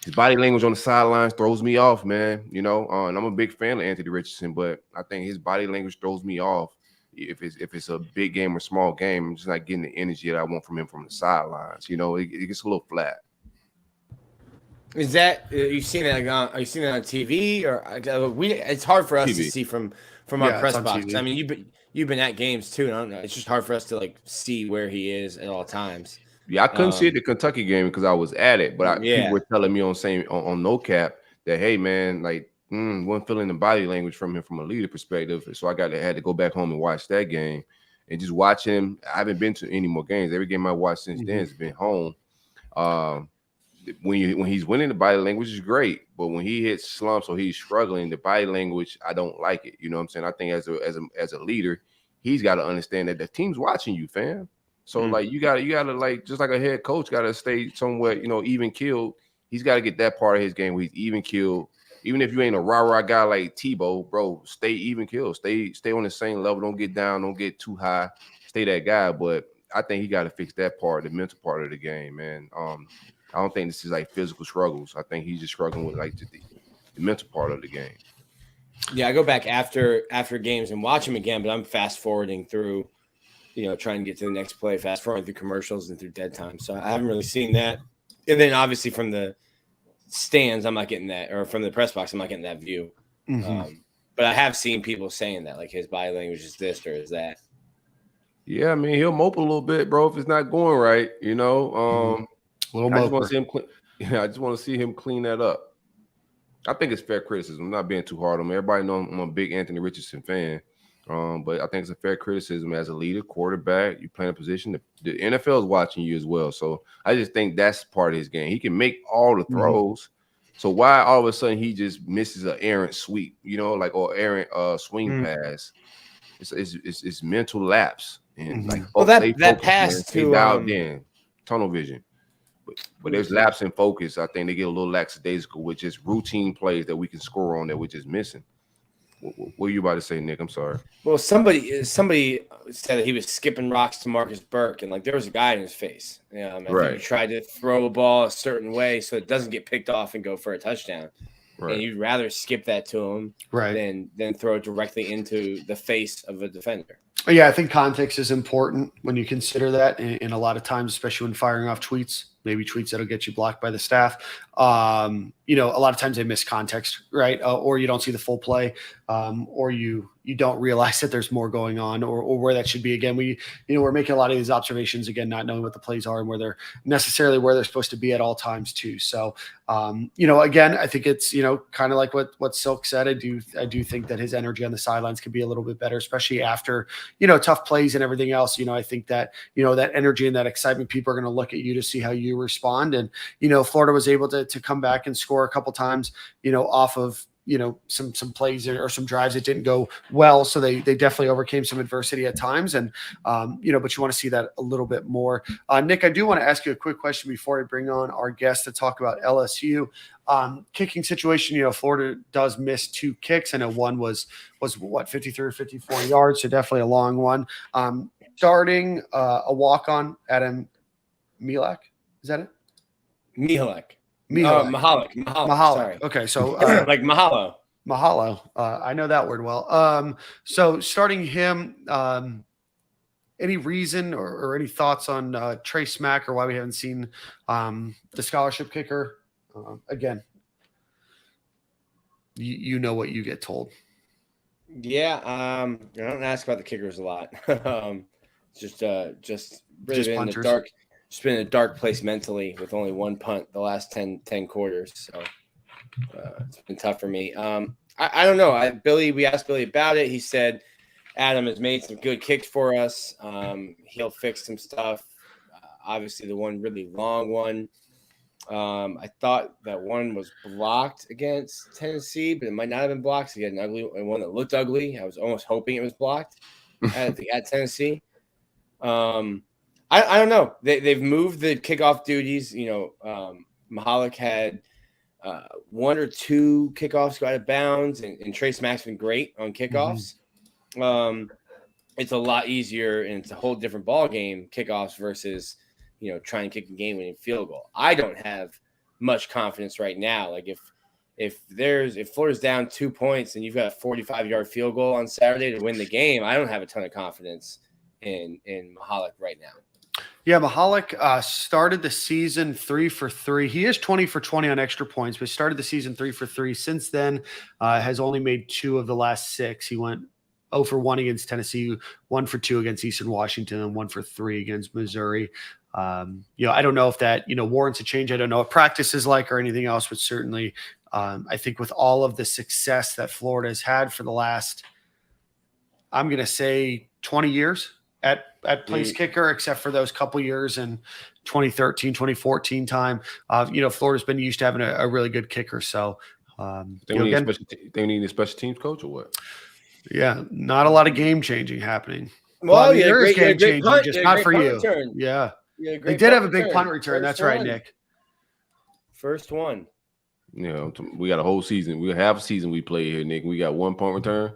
his body language on the sidelines throws me off, man. And I'm a big fan of Anthony Richardson, but I think his body language throws me off. If it's a big game or small game, I'm just not getting the energy that I want from him from the sidelines. It gets a little flat. Is that you've seen that? Are you seeing that on TV or It's hard for us to TV. see from our Yeah, press it's on box. TV. I mean, you've been at games too. And I don't know. It's just hard for us to like see where he is at all times. Yeah, I couldn't see it the Kentucky game because I was at it, but people Yeah. were telling me on no cap that hey man, like wasn't feeling the body language from him from a leader perspective. So I had to go back home and watch that game and just watch him. I haven't been to any more games. Every game I watched since then has been home. When he's winning, the body language is great, but when he hits slumps or he's struggling, the body language, I don't like it. You know what I'm saying? I think as a leader, he's got to understand that the team's watching you, fam. So like you gotta like just like a head coach gotta stay somewhat, even killed. He's got to get that part of his game where he's even killed. Even if you ain't a rah-rah guy like Tebow, bro, stay even killed. Stay on the same level. Don't get down. Don't get too high. Stay that guy. But I think he got to fix that part, the mental part of the game, man. I don't think this is like physical struggles. I think he's just struggling with like the mental part of the game. Yeah, I go back after games and watch him again, but I'm fast forwarding through, trying to get to the next play, fast forwarding through commercials and through dead time. So I haven't really seen that. And then obviously from the stands, I'm not getting that, or from the press box, I'm not getting that view. But I have seen people saying that, like his body language is this or is that. Yeah, I mean, he'll mope a little bit, bro, if it's not going right, I just want to see him I just want to see him clean that up. I think it's fair criticism. I'm not being too hard on him. Everybody knows I'm a big Anthony Richardson fan. But I think it's a fair criticism as a leader, quarterback. You play in a position. The NFL is watching you as well. So I just think that's part of his game. He can make all the throws. So why all of a sudden he just misses an errant sweep, or errant swing pass? It's mental lapse and like that pass stay dialed in, tunnel vision. But there's lapse in focus. I think they get a little lackadaisical with just routine plays that we can score on that we're just missing. What were you about to say, Nick? I'm sorry. Well, somebody said that he was skipping rocks to Marcus Burke, and like there was a guy in his face. I think he tried to throw a ball a certain way so it doesn't get picked off and go for a touchdown. Right. And you'd rather skip that to him than throw it directly into the face of a defender. Yeah, I think context is important when you consider that, and a lot of times, especially when firing off tweets, maybe tweets that'll get you blocked by the staff. A lot of times they miss context, right? Or you don't see the full play, or you don't realize that there's more going on, or where that should be. Again, we're making a lot of these observations again, not knowing what the plays are and where they're necessarily where they're supposed to be at all times too. So, again, I think it's kind of like what Silk said. I do think that his energy on the sidelines could be a little bit better, especially after tough plays and everything else. I think that that energy and that excitement, people are going to look at you to see how you respond. And Florida was able to come back and score a couple times off of some plays or some drives that didn't go well. So they definitely overcame some adversity at times. And, but you want to see that a little bit more. Nick, I do want to ask you a quick question before I bring on our guest to talk about LSU. Kicking situation, Florida does miss 2 kicks. I know one was what, 53 or 54 yards. So definitely a long one. Starting a walk-on, Adam Milak. Is that it? Mihalek. Mahalik. Sorry. Okay, so like Mahalo. I know that word well. So starting him, any reason or any thoughts on Trey Smack or why we haven't seen the scholarship kicker? Again, you know what you get told. Yeah, I don't ask about the kickers a lot. Just really been in the dark. Just been in a dark place mentally with only one punt the last 10 quarters. So it's been tough for me. I don't know. We asked Billy about it. He said Adam has made some good kicks for us. He'll fix some stuff. Obviously, the one really long one. I thought that one was blocked against Tennessee, but it might not have been blocked. He had one that looked ugly. I was almost hoping it was blocked at Tennessee. I don't know. They've moved the kickoff duties. Mahalik had 1 or 2 kickoffs go out of bounds, and Trey Smack's been great on kickoffs. It's a lot easier, and it's a whole different ball game, kickoffs versus trying to kick a game-winning field goal. I don't have much confidence right now. Like if Florida's down 2 points and you've got a 45-yard field goal on Saturday to win the game, I don't have a ton of confidence in Mahalik right now. Yeah, Mahalik started the season 3 for 3. He is 20 for 20 on extra points, but started the season 3 for 3. Since then, has only made 2 of the last 6. He went 0 for 1 against Tennessee, 1 for 2 against Eastern Washington, and 1 for 3 against Missouri. I don't know if that, warrants a change. I don't know what practice is like or anything else, but certainly I think with all of the success that Florida has had for the last, I'm going to say 20 years at place kicker, except for those couple years in 2013, 2014 time. Florida's been used to having a really good kicker. So they need a special teams coach or what? Yeah, not a lot of game changing happening. Well, there is game changing, just not for you. Return. Yeah, they did have a big punt return. That's right, Nick. First one. Yeah, we got a whole season. We have a season we play here, Nick. We got 1 punt return.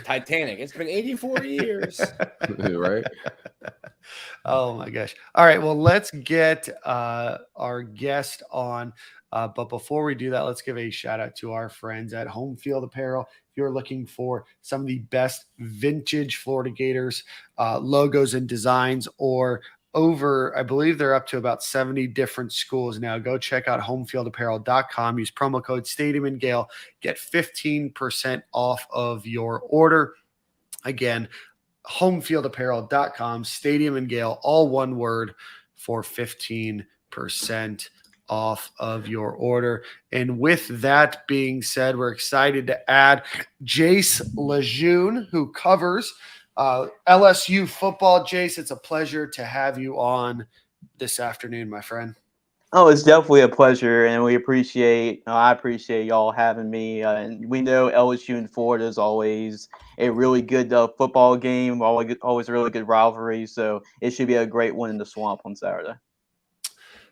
Titanic. It's been 84 years. Right? Oh, my gosh. All right, well, let's get our guest on. But before we do that, let's give a shout out to our friends at Home Field Apparel. If you're looking for some of the best vintage Florida Gators logos and designs, or I believe they're up to about 70 different schools now, go check out homefieldapparel.com. Use promo code Stadium and Gale. Get 15% off of your order. Again, homefieldapparel.com, Stadium and Gale, all one word, for 15% off of your order. And with that being said, we're excited to add Jace Lejeune, who covers LSU football. Jace, it's a pleasure to have you on this afternoon, my friend. Oh, it's definitely a pleasure, and I appreciate y'all having me. And we know LSU and Florida is always a really good football game, always a really good rivalry. So it should be a great one in the Swamp on Saturday.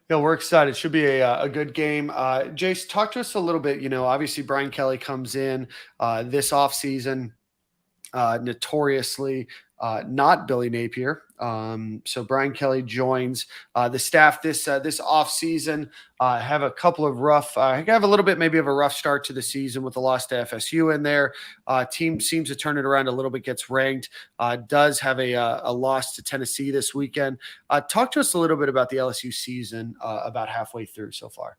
Yeah, we're excited. It should be a good game. Jace, talk to us a little bit. Obviously Brian Kelly comes in this offseason, notoriously not Billy Napier. So Brian Kelly joins the staff this offseason. Have a couple of have a little bit maybe of a rough start to the season with the loss to FSU in there. Team seems to turn it around a little bit, gets ranked. Does have a loss to Tennessee this weekend. Talk to us a little bit about the LSU season about halfway through so far.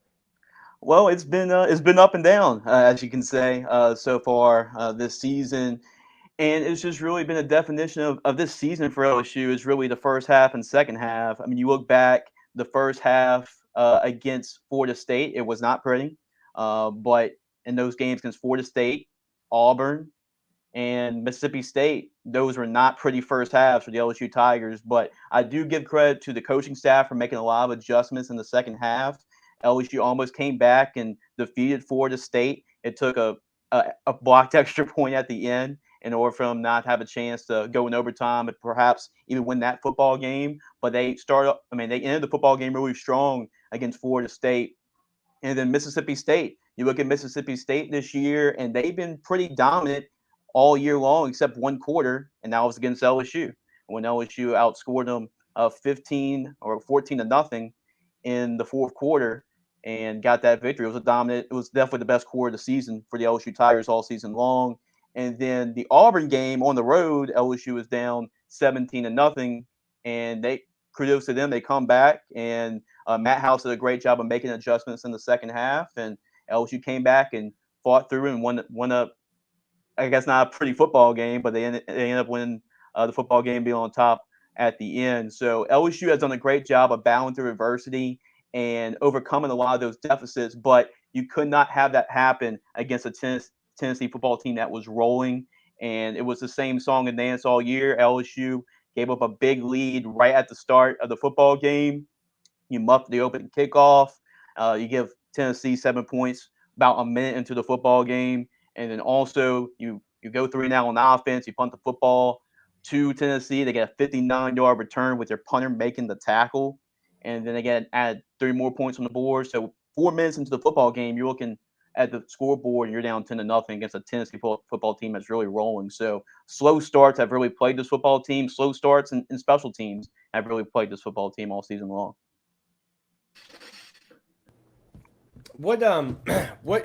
Well, it's been up and down, as you can say, so far this season. And it's just really been a definition of this season for LSU is really the first half and second half. I mean, you look back, the first half against Florida State, it was not pretty. But in those games against Florida State, Auburn, and Mississippi State, those were not pretty first halves for the LSU Tigers. But I do give credit to the coaching staff for making a lot of adjustments in the second half. LSU almost came back and defeated Florida State. It took a blocked extra point at the end in order for them not to have a chance to go in overtime and perhaps even win that football game. But they ended the football game really strong against Florida State. And then Mississippi State, you look at Mississippi State this year, and they've been pretty dominant all year long except one quarter, and that was against LSU. When LSU outscored them 15 or 14-0 in the fourth quarter and got that victory. It was definitely the best quarter of the season for the LSU Tigers all season long. And then the Auburn game on the road, LSU was down 17-0, and they kudos to them. They come back, and Matt House did a great job of making adjustments in the second half, and LSU came back and fought through and won a, I guess not a pretty football game, but they ended up winning the football game, being on top at the end. So LSU has done a great job of battling through adversity and overcoming a lot of those deficits, but you could not have that happen against a Tennessee football team that was rolling, and it was the same song and dance all year. LSU gave up a big lead right at the start of the football game. You muffed the opening kickoff. You give Tennessee 7 points about a minute into the football game, and then also you go 3-and-out on offense. You punt the football to Tennessee. They get a 59-yard return with their punter making the tackle, and then they add 3 more points on the board. So 4 minutes into the football game, you're looking at the scoreboard and you're down 10-0 against a Tennessee football team that's really rolling. So slow starts have really played this football team. Slow starts and special teams have really played this football team all season long. What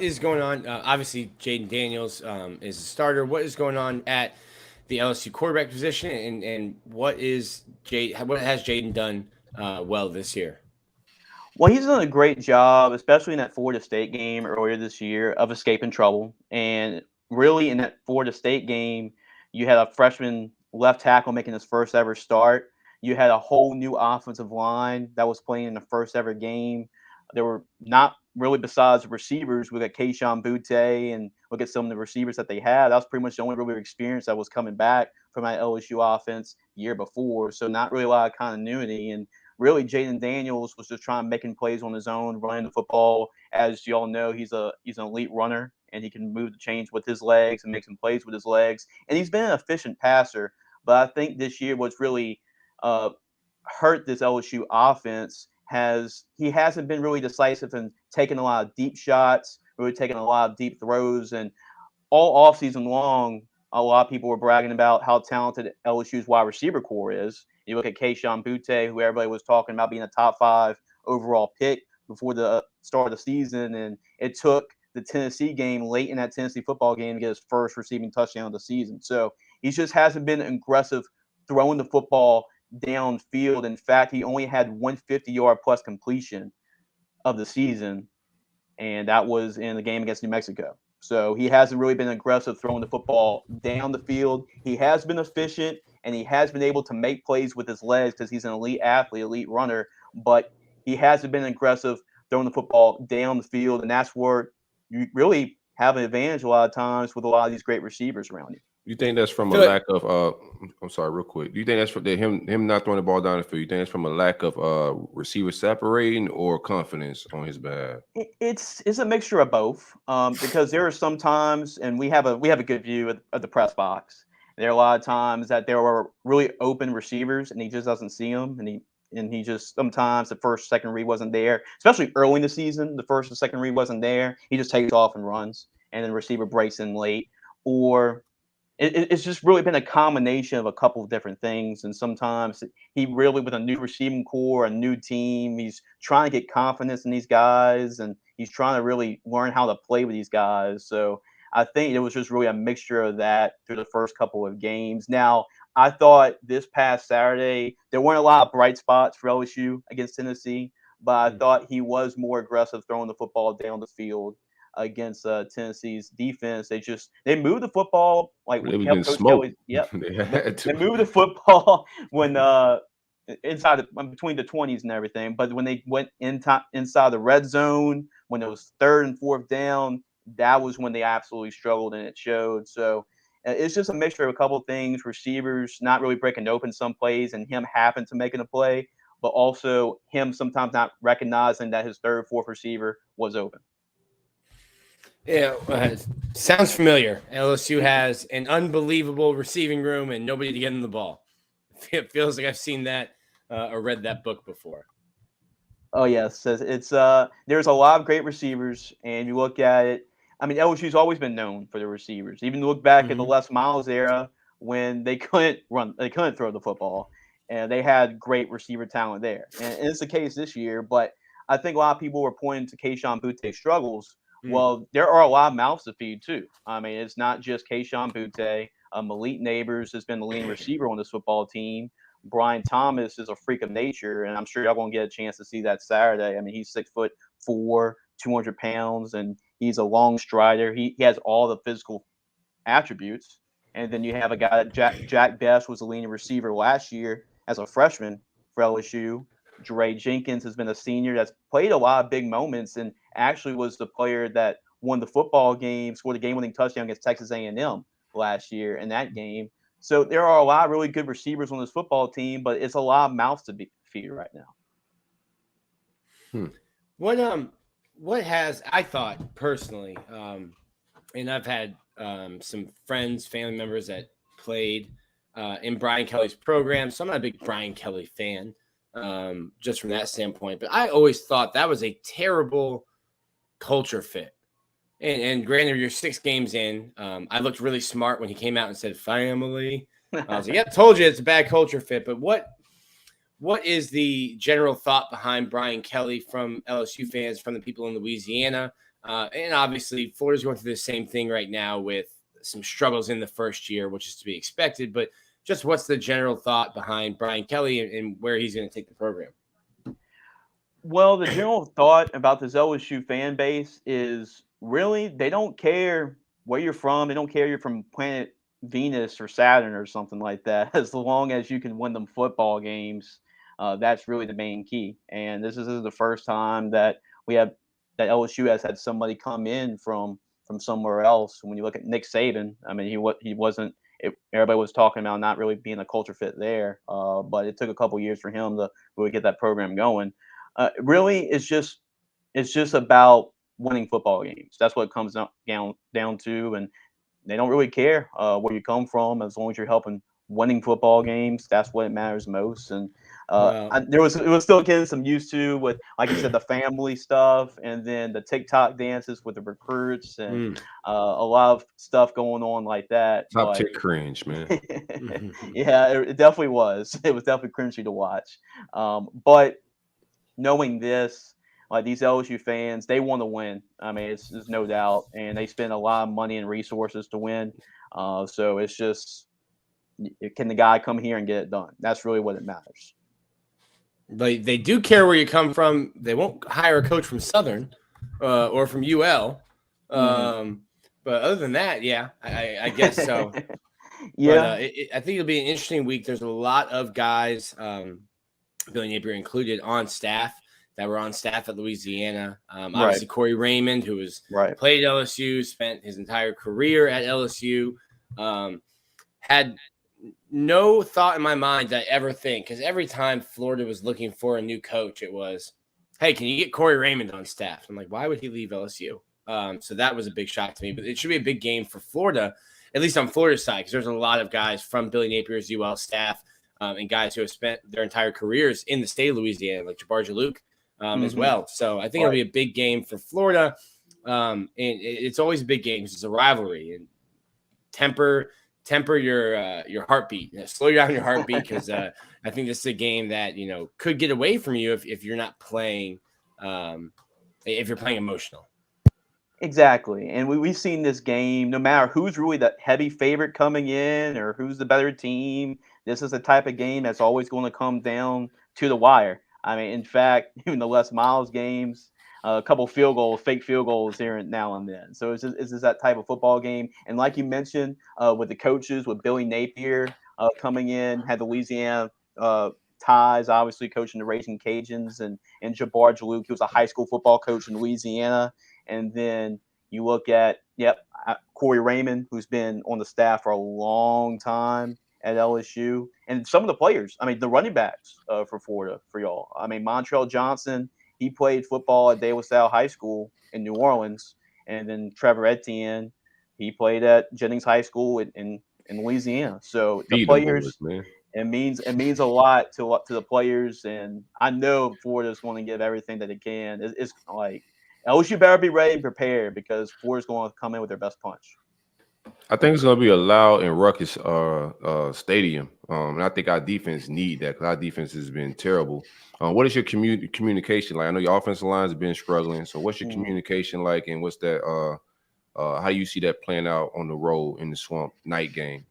is going on? Obviously, Jaden Daniels is a starter. What is going on at the LSU quarterback position, and what has Jaden done well this year? Well, he's done a great job, especially in that Florida State game earlier this year, of escaping trouble. And really, in that Florida State game, you had a freshman left tackle making his first ever start. You had a whole new offensive line that was playing in the first ever game. There were not really, besides the receivers, we got Keishawn Butte and look at some of the receivers that they had. That was pretty much the only really experience that was coming back from that LSU offense the year before. So not really a lot of continuity. And really, Jaden Daniels was just trying making plays on his own, running the football. As you all know, he's an elite runner, and he can move the chains with his legs and make some plays with his legs. And he's been an efficient passer. But I think this year, what's really uh, hurt this LSU offense he hasn't been really decisive in taking a lot of deep shots, really taking a lot of deep throws, and all offseason long, a lot of people were bragging about how talented LSU's wide receiver core is. You look at Keishawn Butte, who everybody was talking about being a top 5 overall pick before the start of the season, and it took the Tennessee game late in that Tennessee football game to get his first receiving touchdown of the season. So he just hasn't been aggressive throwing the football downfield. In fact, he only had 150-yard plus completion of the season, and that was in the game against New Mexico. So he hasn't really been aggressive throwing the football down the field. He has been efficient, and he has been able to make plays with his legs because he's an elite athlete, elite runner, but he hasn't been aggressive throwing the football down the field, and that's where you really have an advantage a lot of times with a lot of these great receivers around you. You think that's from a lack of I'm sorry, real quick. Do you think that's from him not throwing the ball down the field? You think it's from a lack of receiver separating or confidence on his behalf? It's a mixture of both, because there are some times, and we have a good view of the press box. There are a lot of times that there are really open receivers, and he just doesn't see them, and he just sometimes the first, second read wasn't there, especially early in the season. The first and second read wasn't there. He just takes off and runs, and then the receiver breaks in late, or it's just really been a combination of a couple of different things. And sometimes he really, with a new receiving core, a new team, he's trying to get confidence in these guys, and he's trying to really learn how to play with these guys. So I think it was just really a mixture of that through the first couple of games. Now, I thought this past Saturday, there weren't a lot of bright spots for LSU against Tennessee, but I thought he was more aggressive throwing the football down the field against Tennessee's defense. They moved the football like They was Coach getting smoked. Kelly. Yep. They They moved the football when between the 20s and everything. But when they went inside the red zone, when it was third and fourth down, that was when they absolutely struggled, and it showed. So it's just a mixture of a couple of things: receivers not really breaking open some plays, and him happen to making a play, but also him sometimes not recognizing that his third, fourth receiver was open. Yeah, sounds familiar. LSU has an unbelievable receiving room and nobody to get in the ball. It feels like I've seen that or read that book before. Oh yes, it's there's a lot of great receivers, and you look at it. I mean, LSU's always been known for the receivers. Even look back at the Les Miles era when they couldn't throw the football, and they had great receiver talent there. And it's the case this year, but I think a lot of people were pointing to Keishawn Butte's struggles. Well, there are a lot of mouths to feed too. I mean, it's not just Keishawn Butte. Malik Neighbors has been the leading receiver on this football team. Brian Thomas is a freak of nature, and I'm sure y'all gonna get a chance to see that Saturday. I mean, he's 6'4", 200 pounds, and he's a long strider. He has all the physical attributes. And then you have a guy, Jack Best was the leading receiver last year as a freshman for LSU. Dre Jenkins has been a senior that's played a lot of big moments and actually was the player that won the football game, scored a game-winning touchdown against Texas A&M last year in that game. So there are a lot of really good receivers on this football team, but it's a lot of mouths to feed right now. What has, I thought personally, and I've had some friends, family members that played in Brian Kelly's program, so I'm not a big Brian Kelly fan. Just from that standpoint, but I always thought that was a terrible culture fit. And granted, you're 6 games in. I looked really smart when he came out and said family. I was like, "Yep, told you it's a bad culture fit." But what is the general thought behind Brian Kelly from LSU fans, from the people in Louisiana, and obviously Florida's going through the same thing right now with some struggles in the first year, which is to be expected, but just what's the general thought behind Brian Kelly and where he's going to take the program? Well, the general thought about this LSU fan base is really they don't care where you're from. They don't care you're from planet Venus or Saturn or something like that. As long as you can win them football games, that's really the main key. And this is the first time that we have that LSU has had somebody come in from somewhere else. When you look at Nick Saban, I mean, he wasn't. Everybody was talking about not really being a culture fit there, but it took a couple years for him to really get that program going. Really, it's just about winning football games. That's what it comes down to, and they don't really care where you come from as long as you're helping winning football games. That's what matters most. And Well, it was still getting some used to with, like you said, the family stuff, and then the TikTok dances with the recruits, and mm. a lot of stuff going on like that. Top But tier cringe, man. yeah, it definitely was. It was definitely cringy to watch. But knowing this, like these LSU fans, they want to win. I mean, there's no doubt, and they spend a lot of money and resources to win. So it's just, can the guy come here and get it done? That's really what it matters. But they do care where you come from. They won't hire a coach from Southern or from UL. But other than that, yeah, I guess so. Yeah. But I think it'll be an interesting week. There's a lot of guys, Billy Napier included, on staff that were on staff at Louisiana. Obviously, Corey Raymond, who was played at LSU, spent his entire career at LSU, had no thought in my mind that I ever think, because every time Florida was looking for a new coach, it was, hey, can you get Corey Raymond on staff? I'm like, why would he leave LSU? So that was a big shock to me. But it should be a big game for Florida, at least on Florida's side, because there's a lot of guys from Billy Napier's UL staff and guys who have spent their entire careers in the state of Louisiana, like Jabbar Jalouk as well. So I think it'll be a big game for Florida. And it's always a big game because it's a rivalry. And temper your heartbeat. Slow down your heartbeat, because I think this is a game that could get away from you if you're not playing if you're playing emotional. Exactly. And we've seen this game, no matter who's really the heavy favorite coming in or who's the better team, this is the type of game that's always going to come down to the wire. I mean, in fact, even the Les Miles games, a couple fake field goals here and now and then. So it's just that type of football game. And like you mentioned, with the coaches, with Billy Napier coming in, had the Louisiana ties, obviously coaching the Raging Cajuns, and Jabbar Jalouk, who was a high school football coach in Louisiana. And then you look at, Corey Raymond, who's been on the staff for a long time at LSU. And some of the players, I mean, the running backs for Florida, for y'all. I mean, Montrell Johnson, he played football at De La Salle High School in New Orleans. And then Trevor Etienne, he played at Jennings High School in Louisiana. So the players, it means a lot to the players. And I know Florida's going to give everything that it can. It's like, LSU better be ready and prepared, because Florida's going to come in with their best punch. I think it's going to be a loud and ruckus stadium. And I think our defense need that, because our defense has been terrible. What is your communication like? I know your offensive lines have been struggling. So what's your communication like, and what's that? How you see that playing out on the road in the Swamp night game?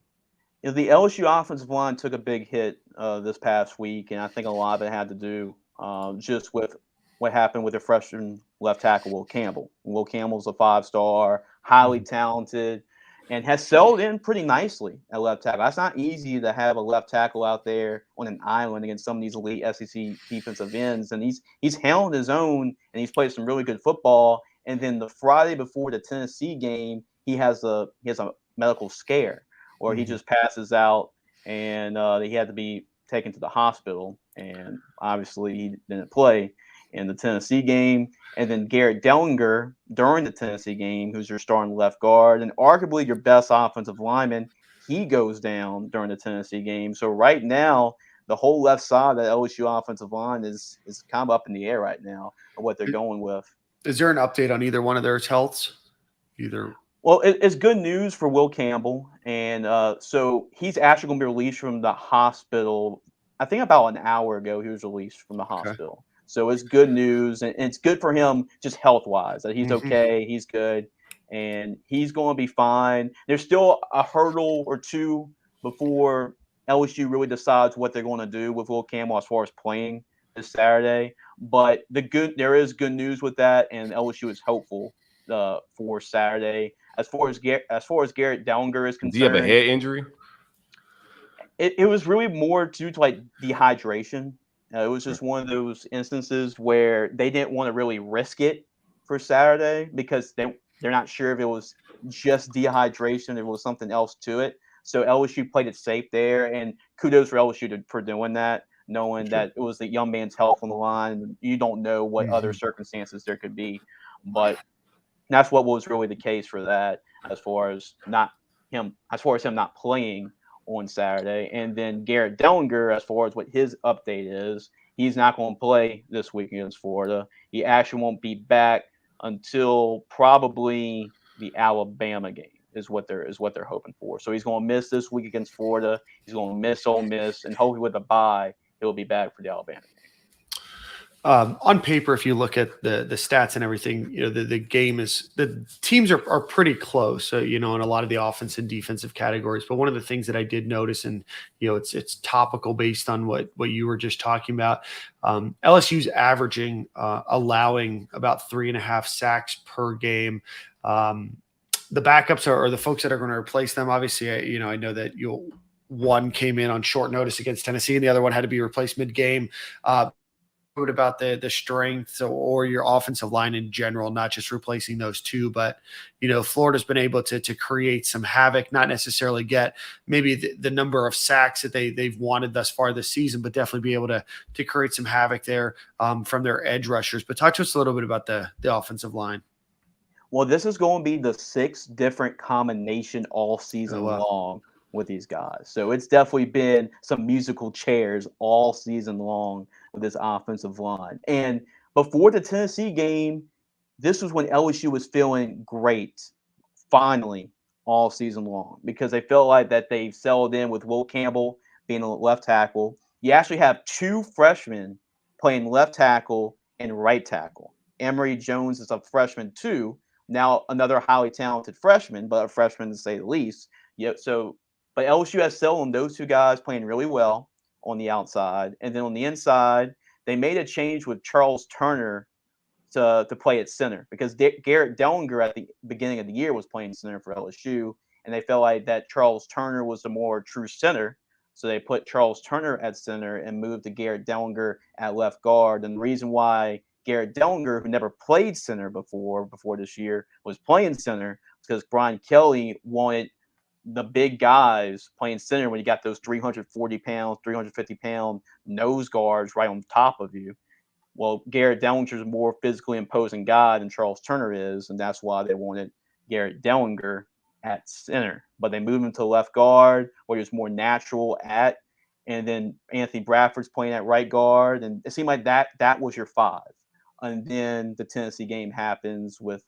The LSU offensive line took a big hit this past week, and I think a lot of it had to do just with what happened with the freshman left tackle, Will Campbell. Will Campbell's a 5-star, highly talented, and has settled in pretty nicely at left tackle. That's not easy to have a left tackle out there on an island against some of these elite SEC defensive ends. And he's held his own, and he's played some really good football. And then the Friday before the Tennessee game, he has a medical scare, or he just passes out, and he had to be taken to the hospital. And obviously he didn't play in the Tennessee game. And then Garrett Dellinger during the Tennessee game, who's your starting left guard and arguably your best offensive lineman, he goes down during the Tennessee game. So right now, the whole left side of the LSU offensive line is kind of up in the air right now of what they're going with. Is there an update on either one of their healths? Well, it's good news for Will Campbell. And so he's actually going to be released from the hospital. I think about an hour ago, he was released from the hospital. So it's good news, and it's good for him just health-wise, that he's okay, he's good, and he's going to be fine. There's still a hurdle or two before LSU really decides what they're going to do with Will Campbell as far as playing this Saturday. But there is good news with that, and LSU is hopeful for Saturday. As far as Garrett Dellinger is Do you have a concerned, head injury? it was really more due to like dehydration. It was just one of those instances where they didn't want to really risk it for Saturday because they're not sure if it was just dehydration, if it was something else to it. So LSU played it safe there, and kudos for LSU for doing that, knowing that it was the young man's health on the line. You don't know what other circumstances there could be, but that's what was really the case for that, as far as him not playing on Saturday. And then Garrett Dellinger, as far as what his update is, he's not going to play this week against Florida. He actually won't be back until probably the Alabama game is what they're hoping for. So he's going to miss this week against Florida. He's going to miss Ole Miss, and hopefully with a bye, he'll be back for the Alabama game. On paper, if you look at the stats and everything, the teams are pretty close, in a lot of the offense and defensive categories. But one of the things that I did notice, and it's topical based on what you were just talking about, LSU's averaging allowing about 3.5 sacks per game. The backups are the folks that are going to replace them. Obviously, I know that one came in on short notice against Tennessee, and the other one had to be replaced mid-game. About the strength or your offensive line in general, not just replacing those two, but Florida's been able to create some havoc, not necessarily get maybe the number of sacks that they've wanted thus far this season, but definitely be able to create some havoc there from their edge rushers. But talk to us a little bit about the offensive line. Well, this is going to be the 6th different combination all season long with these guys. So it's definitely been some musical chairs all season long with this offensive line. And before the Tennessee game, this was when LSU was feeling great, finally, all season long, because they felt like that they settled in with Will Campbell being a left tackle. You actually have 2 freshmen playing left tackle and right tackle. Emory Jones is a freshman too, now another highly talented freshman, but a freshman to say the least. But LSU has settled on those 2 guys playing really well on the outside. And then on the inside, they made a change with Charles Turner to play at center, because Garrett Dellinger at the beginning of the year was playing center for LSU, and they felt like that Charles Turner was the more true center. So they put Charles Turner at center and moved to Garrett Dellinger at left guard. And the reason why Garrett Dellinger, who never played center before this year, was playing center because Brian Kelly wanted the big guys playing center when you got those 340 pounds, 350 pound nose guards right on top of you. Well, Garrett Dellinger is a more physically imposing guy than Charles Turner is, and that's why they wanted Garrett Dellinger at center. But they moved him to left guard, where he was more natural at, and then Anthony Bradford's playing at right guard, and it seemed like that was your 5. And then the Tennessee game happens with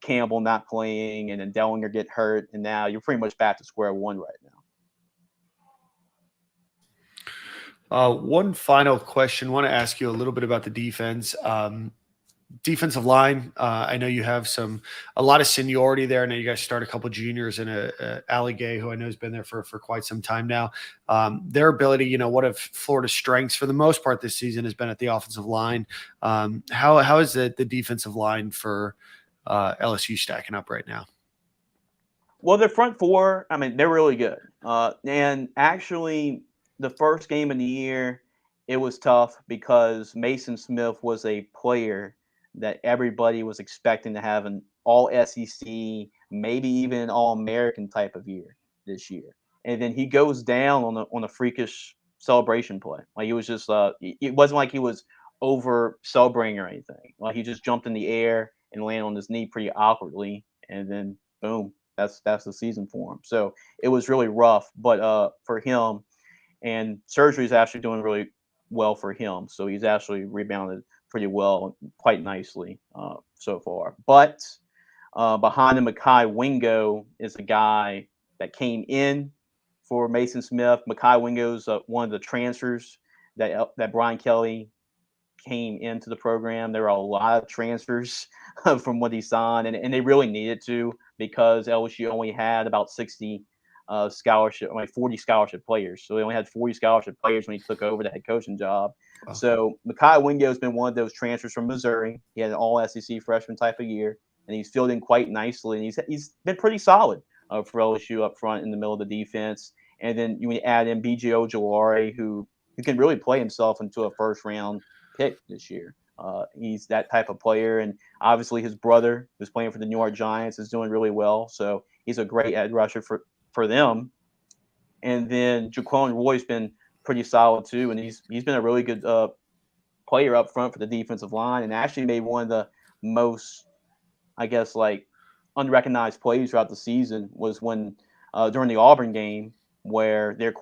Campbell not playing, and then Dellinger get hurt, and now you're pretty much back to square one right now. One final question. I want to ask you a little bit about the defense. Defensive line. I know you have a lot of seniority there. I know you guys start a couple juniors and Ali Gay, who I know has been there for quite some time now. Their ability, one of Florida's strengths for the most part this season has been at the offensive line. How is the defensive line for LSU stacking up right now? Well, their front 4, I mean, they're really good. And actually, the first game of the year, it was tough because Mason Smith was a player that everybody was expecting to have an all SEC, maybe even an all-American type of year this year. And then he goes down on a freakish celebration play. Like, he was just it wasn't like he was over celebrating or anything. Like, he just jumped in the air and landed on his knee pretty awkwardly, and then boom, that's the season for him. So it was really rough, but for him, and surgery is actually doing really well for him. So he's actually rebounded pretty well, quite nicely so far. But behind him, Mekhi Wingo is a guy that came in for Mason Smith. Mekhi Wingo's one of the transfers that Brian Kelly came into the program. There were a lot of transfers from what he signed, and they really needed to, because LSU only had about 60 scholarship, like 40 scholarship players. So they only had 40 scholarship players when he took over the head coaching job. Wow. So Mekhi Wingo has been one of those transfers from Missouri. He had an all SEC freshman type of year, and he's filled in quite nicely. And he's been pretty solid for LSU up front in the middle of the defense. And then you add in BJ Ojulari, who can really play himself into a first round pick this year. He's that type of player, and obviously his brother, who's playing for the New York Giants, is doing really well. So he's a great edge rusher for them. And then Jaquan Roy's been pretty solid too, and he's been a really good player up front for the defensive line, and actually made one of the most, I guess, like unrecognized plays throughout the season was when during the Auburn game where their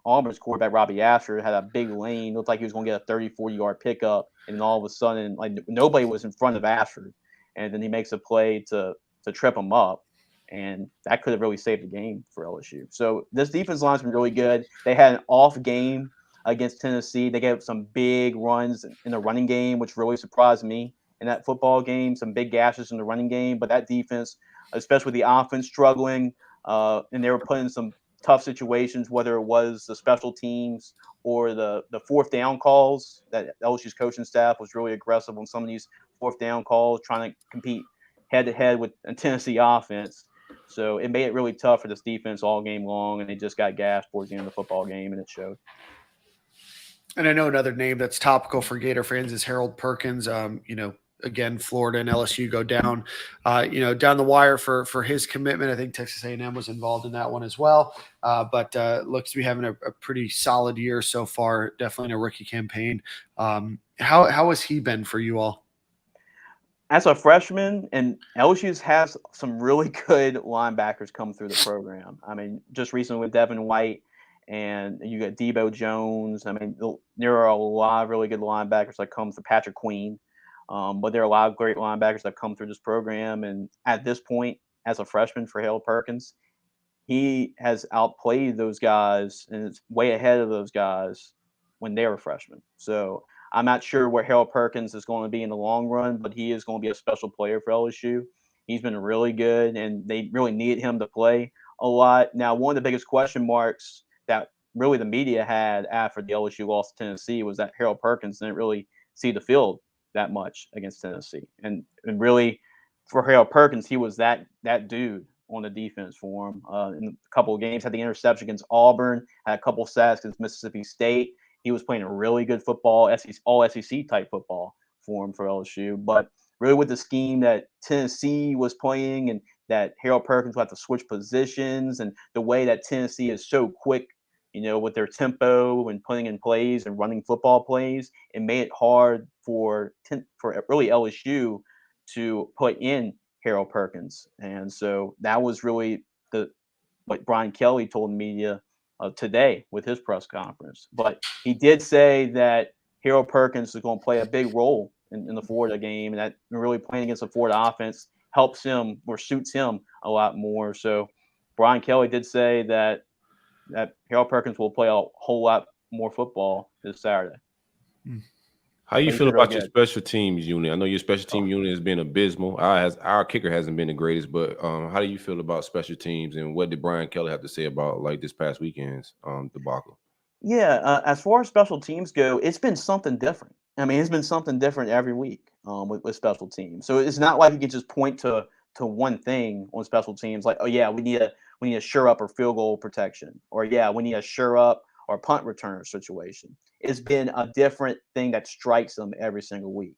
Auburn's quarterback, Robbie Ashford, had a big lane. Looked like he was going to get a 30, 40-yard pickup. And then all of a sudden, like nobody was in front of Ashford. And then he makes a play to trip him up. And that could have really saved the game for LSU. So this defense line's been really good. They had an off game against Tennessee. They gave some big runs in the running game, which really surprised me in that football game. Some big gashes in the running game. But that defense, especially with the offense struggling, and they were put in some tough situations, whether it was the special teams or the fourth down calls, that LSU's coaching staff was really aggressive on some of these fourth down calls, trying to compete head-to-head with a Tennessee offense. So it made it really tough for this defense all game long, and they just got gashed towards the end of the football game, and it showed. And I know another name that's topical for Gator fans is Harold Perkins. Again, Florida and LSU go down, down the wire for his commitment. I think Texas A&M was involved in that one as well. But looks to be having a pretty solid year so far, definitely in a rookie campaign. How has he been for you all? As a freshman, and LSU has some really good linebackers come through the program. I mean, just recently with Devin White, and you got Debo Jones. I mean, there are a lot of really good linebackers that come through, Patrick Queen. But there are a lot of great linebackers that come through this program. And at this point, as a freshman for Harold Perkins, he has outplayed those guys and is way ahead of those guys when they were freshmen. So I'm not sure where Harold Perkins is going to be in the long run, but he is going to be a special player for LSU. He's been really good, and they really need him to play a lot. Now, one of the biggest question marks that really the media had after the LSU loss to Tennessee was that Harold Perkins didn't really see the field that much against Tennessee. And really, for Harold Perkins, he was that dude on the defense for him. In a couple of games, had the interception against Auburn, had a couple of sacks against Mississippi State. He was playing a really good football, all SEC type football for him for LSU. But really with the scheme that Tennessee was playing, and that Harold Perkins would have to switch positions, and the way that Tennessee is so quick, with their tempo and putting in plays and running football plays, it made it hard for really LSU to put in Harold Perkins. And so that was really what Brian Kelly told the media today with his press conference. But he did say that Harold Perkins is going to play a big role in the Florida game, and that really playing against the Florida offense helps him or suits him a lot more. So Brian Kelly did say that Harold Perkins will play a whole lot more football this Saturday. How you feel about your special teams unit? I know your special team unit has been abysmal. Our kicker hasn't been the greatest, but how do you feel about special teams, and what did Brian Kelly have to say about this past weekend's debacle? Yeah, as far as special teams go, it's been something different. I mean, it's been something different every week with special teams. So it's not like you can just point to one thing on special teams, like, oh yeah, we need a sure up or field goal protection, or yeah, we need a sure up or punt returner situation. It's been a different thing that strikes them every single week.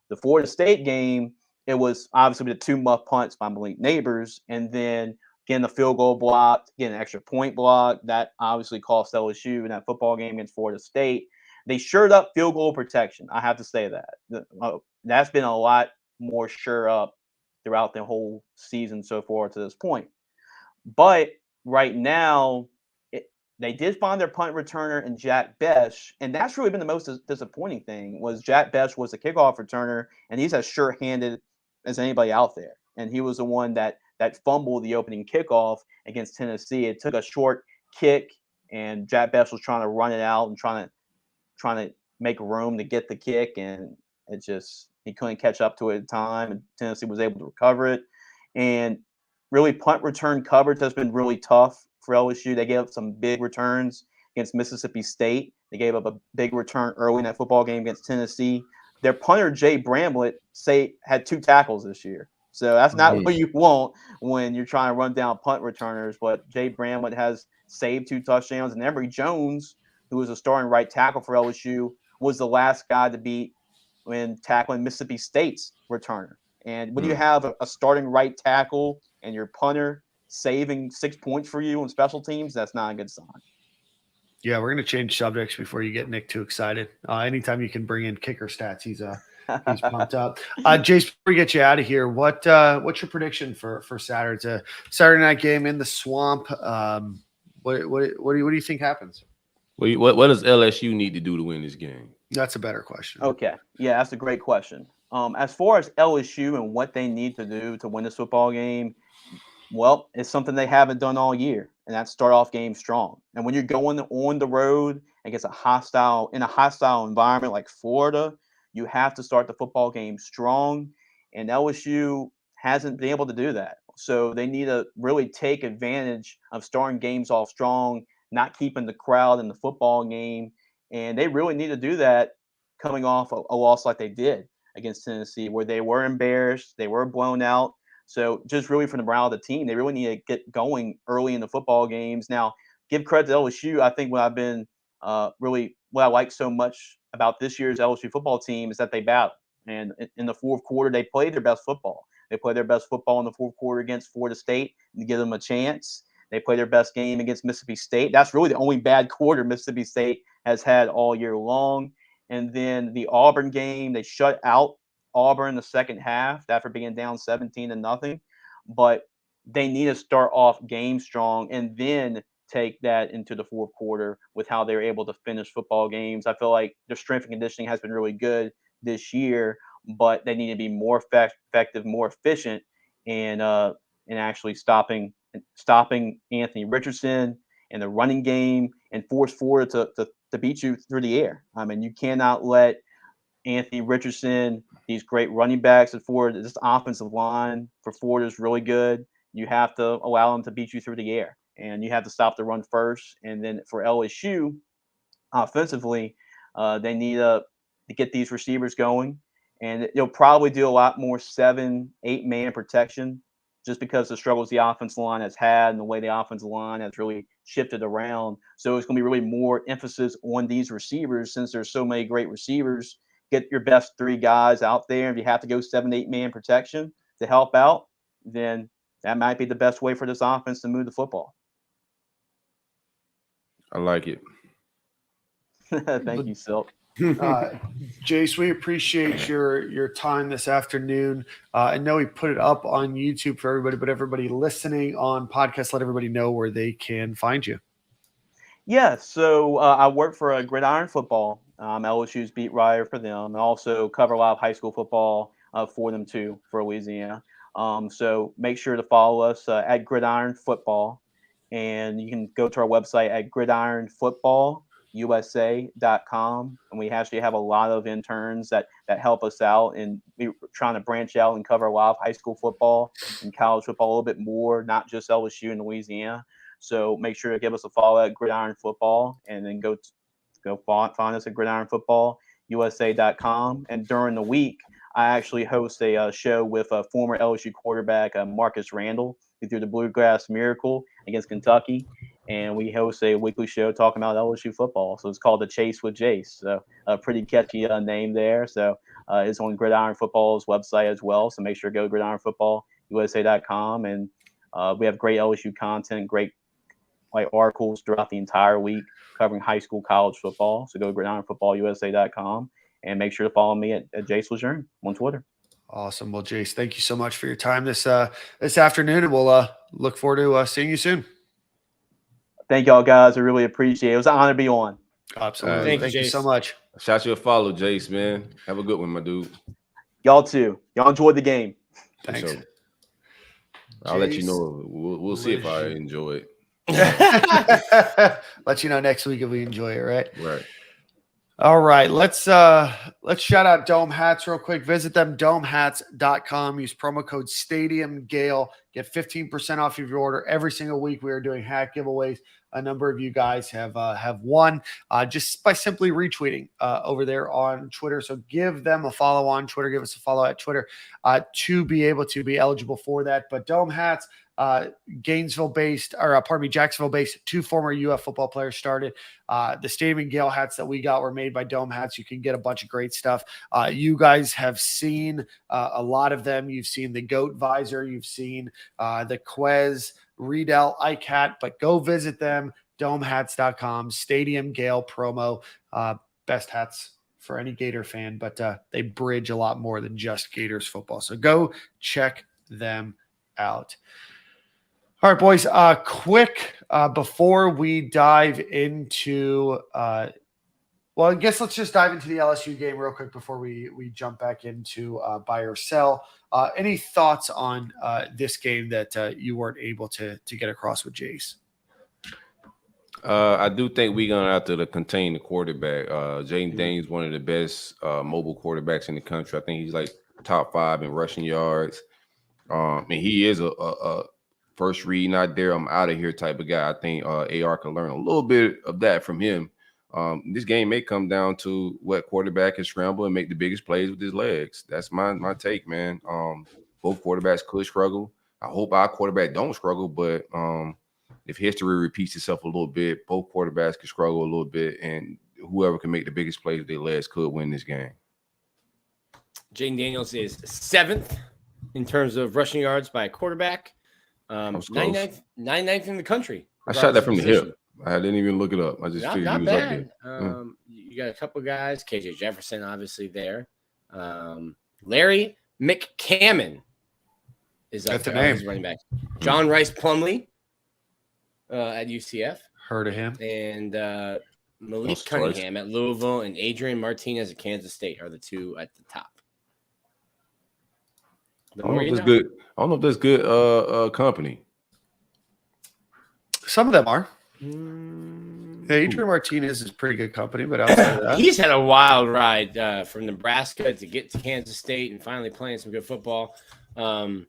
The Florida State game, it was obviously the 2 muff punts by Malik Neighbors, and then getting the field goal blocked, getting an extra point block. That obviously cost LSU in that football game against Florida State. They shored up field goal protection. I have to say that. That's been a lot more sure up throughout the whole season so far to this point. But right now, they did find their punt returner in Jack Besh, and that's really been the most disappointing thing. Was Jack Besh was the kickoff returner, and he's as sure-handed as anybody out there. And he was the one that fumbled the opening kickoff against Tennessee. It took a short kick, and Jack Besh was trying to run it out and trying to make room to get the kick, and he couldn't catch up to it at the time, and Tennessee was able to recover it. And really punt return coverage has been really tough for LSU. They gave up some big returns against Mississippi State. They gave up a big return early in that football game against Tennessee. Their punter, Jay Bramlett, had 2 tackles this year. So that's not what you want when you're trying to run down punt returners. But Jay Bramlett has saved 2 touchdowns. And Emory Jones, who was a starting right tackle for LSU, was the last guy to beat when tackling Mississippi State's returner. And when you have a starting right tackle and your punter saving 6 points for you on special teams, that's not a good sign. Yeah, we're going to change subjects before you get Nick too excited. Anytime you can bring in kicker stats, he's pumped up. Jace, before we get you out of here, what's your prediction for Saturday? It's a Saturday night game in the swamp. What do you think happens? What does LSU need to do to win this game? That's a better question. Okay. Yeah, that's a great question. As far as LSU and what they need to do to win this football game, well, it's something they haven't done all year, and that's start off games strong. And when you're going on the road against a hostile environment like Florida, you have to start the football game strong, and LSU hasn't been able to do that. So they need to really take advantage of starting games off strong, not keeping the crowd in the football game, and they really need to do that coming off a loss like they did against Tennessee, where they were embarrassed, they were blown out. So just really for the morale of the team, they really need to get going early in the football games. Now, give credit to LSU. I think what I like so much about this year's LSU football team is that they battle. And in the fourth quarter, they played their best football. They played their best football in the fourth quarter against Florida State to give them a chance. They played their best game against Mississippi State. That's really the only bad quarter Mississippi State has had all year long. And then the Auburn game, they shut out Auburn in the second half after being down 17-0. But they need to start off game strong and then take that into the fourth quarter with how they're able to finish football games. I feel like their strength and conditioning has been really good this year, but they need to be more effective, more efficient in actually stopping Anthony Richardson in the running game and force Florida to beat you through the air. I mean, you cannot let Anthony Richardson, these great running backs at Florida, this offensive line for Florida is really good. You have to allow them to beat you through the air, and you have to stop the run first. And then for LSU, offensively, they need to get these receivers going, and they'll probably do a lot more 7-8 man protection just because the struggles the offensive line has had and the way the offensive line has really shifted around. So it's going to be really more emphasis on these receivers since there's so many great receivers. Get your best 3 guys out there. If you have to go 7-8 man protection to help out, then that might be the best way for this offense to move the football. I like it. Thank you, Silk. Jace, we appreciate your time this afternoon. I know we put it up on YouTube for everybody, but everybody listening on podcast, let everybody know where they can find you. Yeah, so I work for Gridiron Football. LSU's beat writer for them, and also cover a lot of high school football for them too, for Louisiana. So make sure to follow us at Gridiron Football, and you can go to our website at gridironfootballusa.com, and we actually have a lot of interns that help us out, and we're trying to branch out and cover a lot of high school football and college football a little bit more, not just LSU and Louisiana. So make sure to give us a follow at Gridiron Football, and then go find us at gridironfootballusa.com. And during the week, I actually host a show with a former LSU quarterback, Marcus Randall, who threw the Bluegrass Miracle against Kentucky. And we host a weekly show talking about LSU football. So it's called The Chase with Jace. So a pretty catchy name there. So it's on Gridiron Football's website as well. So make sure to go to gridironfootballusa.com. And we have great LSU content, great articles throughout the entire week covering high school, college football. So go to gridironfootballusa.com and make sure to follow me at Jace Lejeune on Twitter. Awesome. Well, Jace, thank you so much for your time this afternoon, and we'll look forward to seeing you soon. Thank y'all, guys. I really appreciate it. It was an honor to be on. Absolutely. Thank you so much. Shout you a follow, Jace, man. Have a good one, my dude. Y'all too. Y'all enjoyed the game. Thanks. Sure. I'll let you know. We'll see if I enjoy it. Let you know next week if we enjoy it, right? Right. All right, let's shout out Dome Hats real quick. Visit them, domehats.com. Use promo code StadiumGale. Get 15% off of your order. Every single week we are doing hat giveaways. A number of you guys have won just by simply retweeting over there on Twitter. So give them a follow on Twitter. Give us a follow at Twitter to be able to be eligible for that. But Dome Hats, Jacksonville-based, 2 former UF football players started. The Stadium and Gale hats that we got were made by Dome Hats. You can get a bunch of great stuff. You guys have seen a lot of them. You've seen the Goat visor. You've seen the Quez Riedel Ike hat, but go visit them, domehats.com, Stadium Gale promo, best hats for any Gator fan, but they bridge a lot more than just Gators football. So go check them out. All right, boys, quick before we dive into well, I guess let's just dive into the LSU game real quick before we jump back into buy or sell. Any thoughts on this game that you weren't able to get across with Jace? I do think we're going to have to contain the quarterback. Jaden Daniels, one of the best mobile quarterbacks in the country. I think he's like top 5 in rushing yards. And he is a first read, not there, I'm out of here type of guy. I think AR can learn a little bit of that from him. This game may come down to what quarterback can scramble and make the biggest plays with his legs. That's my take, man. Both quarterbacks could struggle. I hope our quarterback don't struggle, but if history repeats itself a little bit, both quarterbacks can struggle a little bit, and whoever can make the biggest plays with their legs could win this game. Jaden Daniels is 7th in terms of rushing yards by a quarterback. 99th in the country. I shot that from the hip. I didn't even look it up. I just figured he was bad. up there. You got a couple guys. KJ Jefferson, obviously there. Larry McCammon is up there. He's running back. John Rice Plumlee at UCF. Heard of him. And Malik Cunningham at Louisville and Adrian Martinez at Kansas State are the 2 at the top. I don't know if that's good company. Some of them are. Adrian Martinez is pretty good company, but outside of that, he's had a wild ride from Nebraska to get to Kansas State and finally playing some good football. But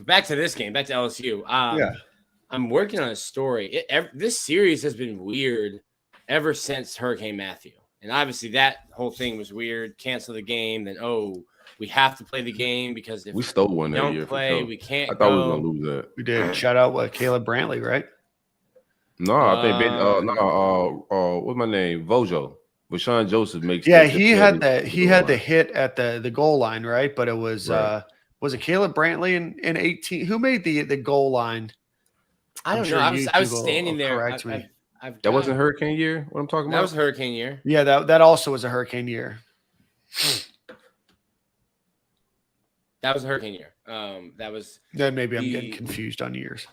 back to this game, back to LSU. I'm working on a story. This series has been weird ever since Hurricane Matthew, and obviously that whole thing was weird. Cancel the game, then we have to play the game because if we stole one that year. Play, we can't. I thought we were gonna lose that. We did. Shout out Caleb Brantley, right? No, I think what's my name? Vojo. But Sean Joseph makes. Yeah, he had the hit at the goal line, right? But it was was it Caleb Brantley in 18? Who made the goal line? I don't know. I was standing there. Correct me. That wasn't hurricane year. What I'm talking about? That was hurricane year. Yeah, that also was a hurricane year. That was a hurricane year. That was. Then maybe I'm getting confused on years.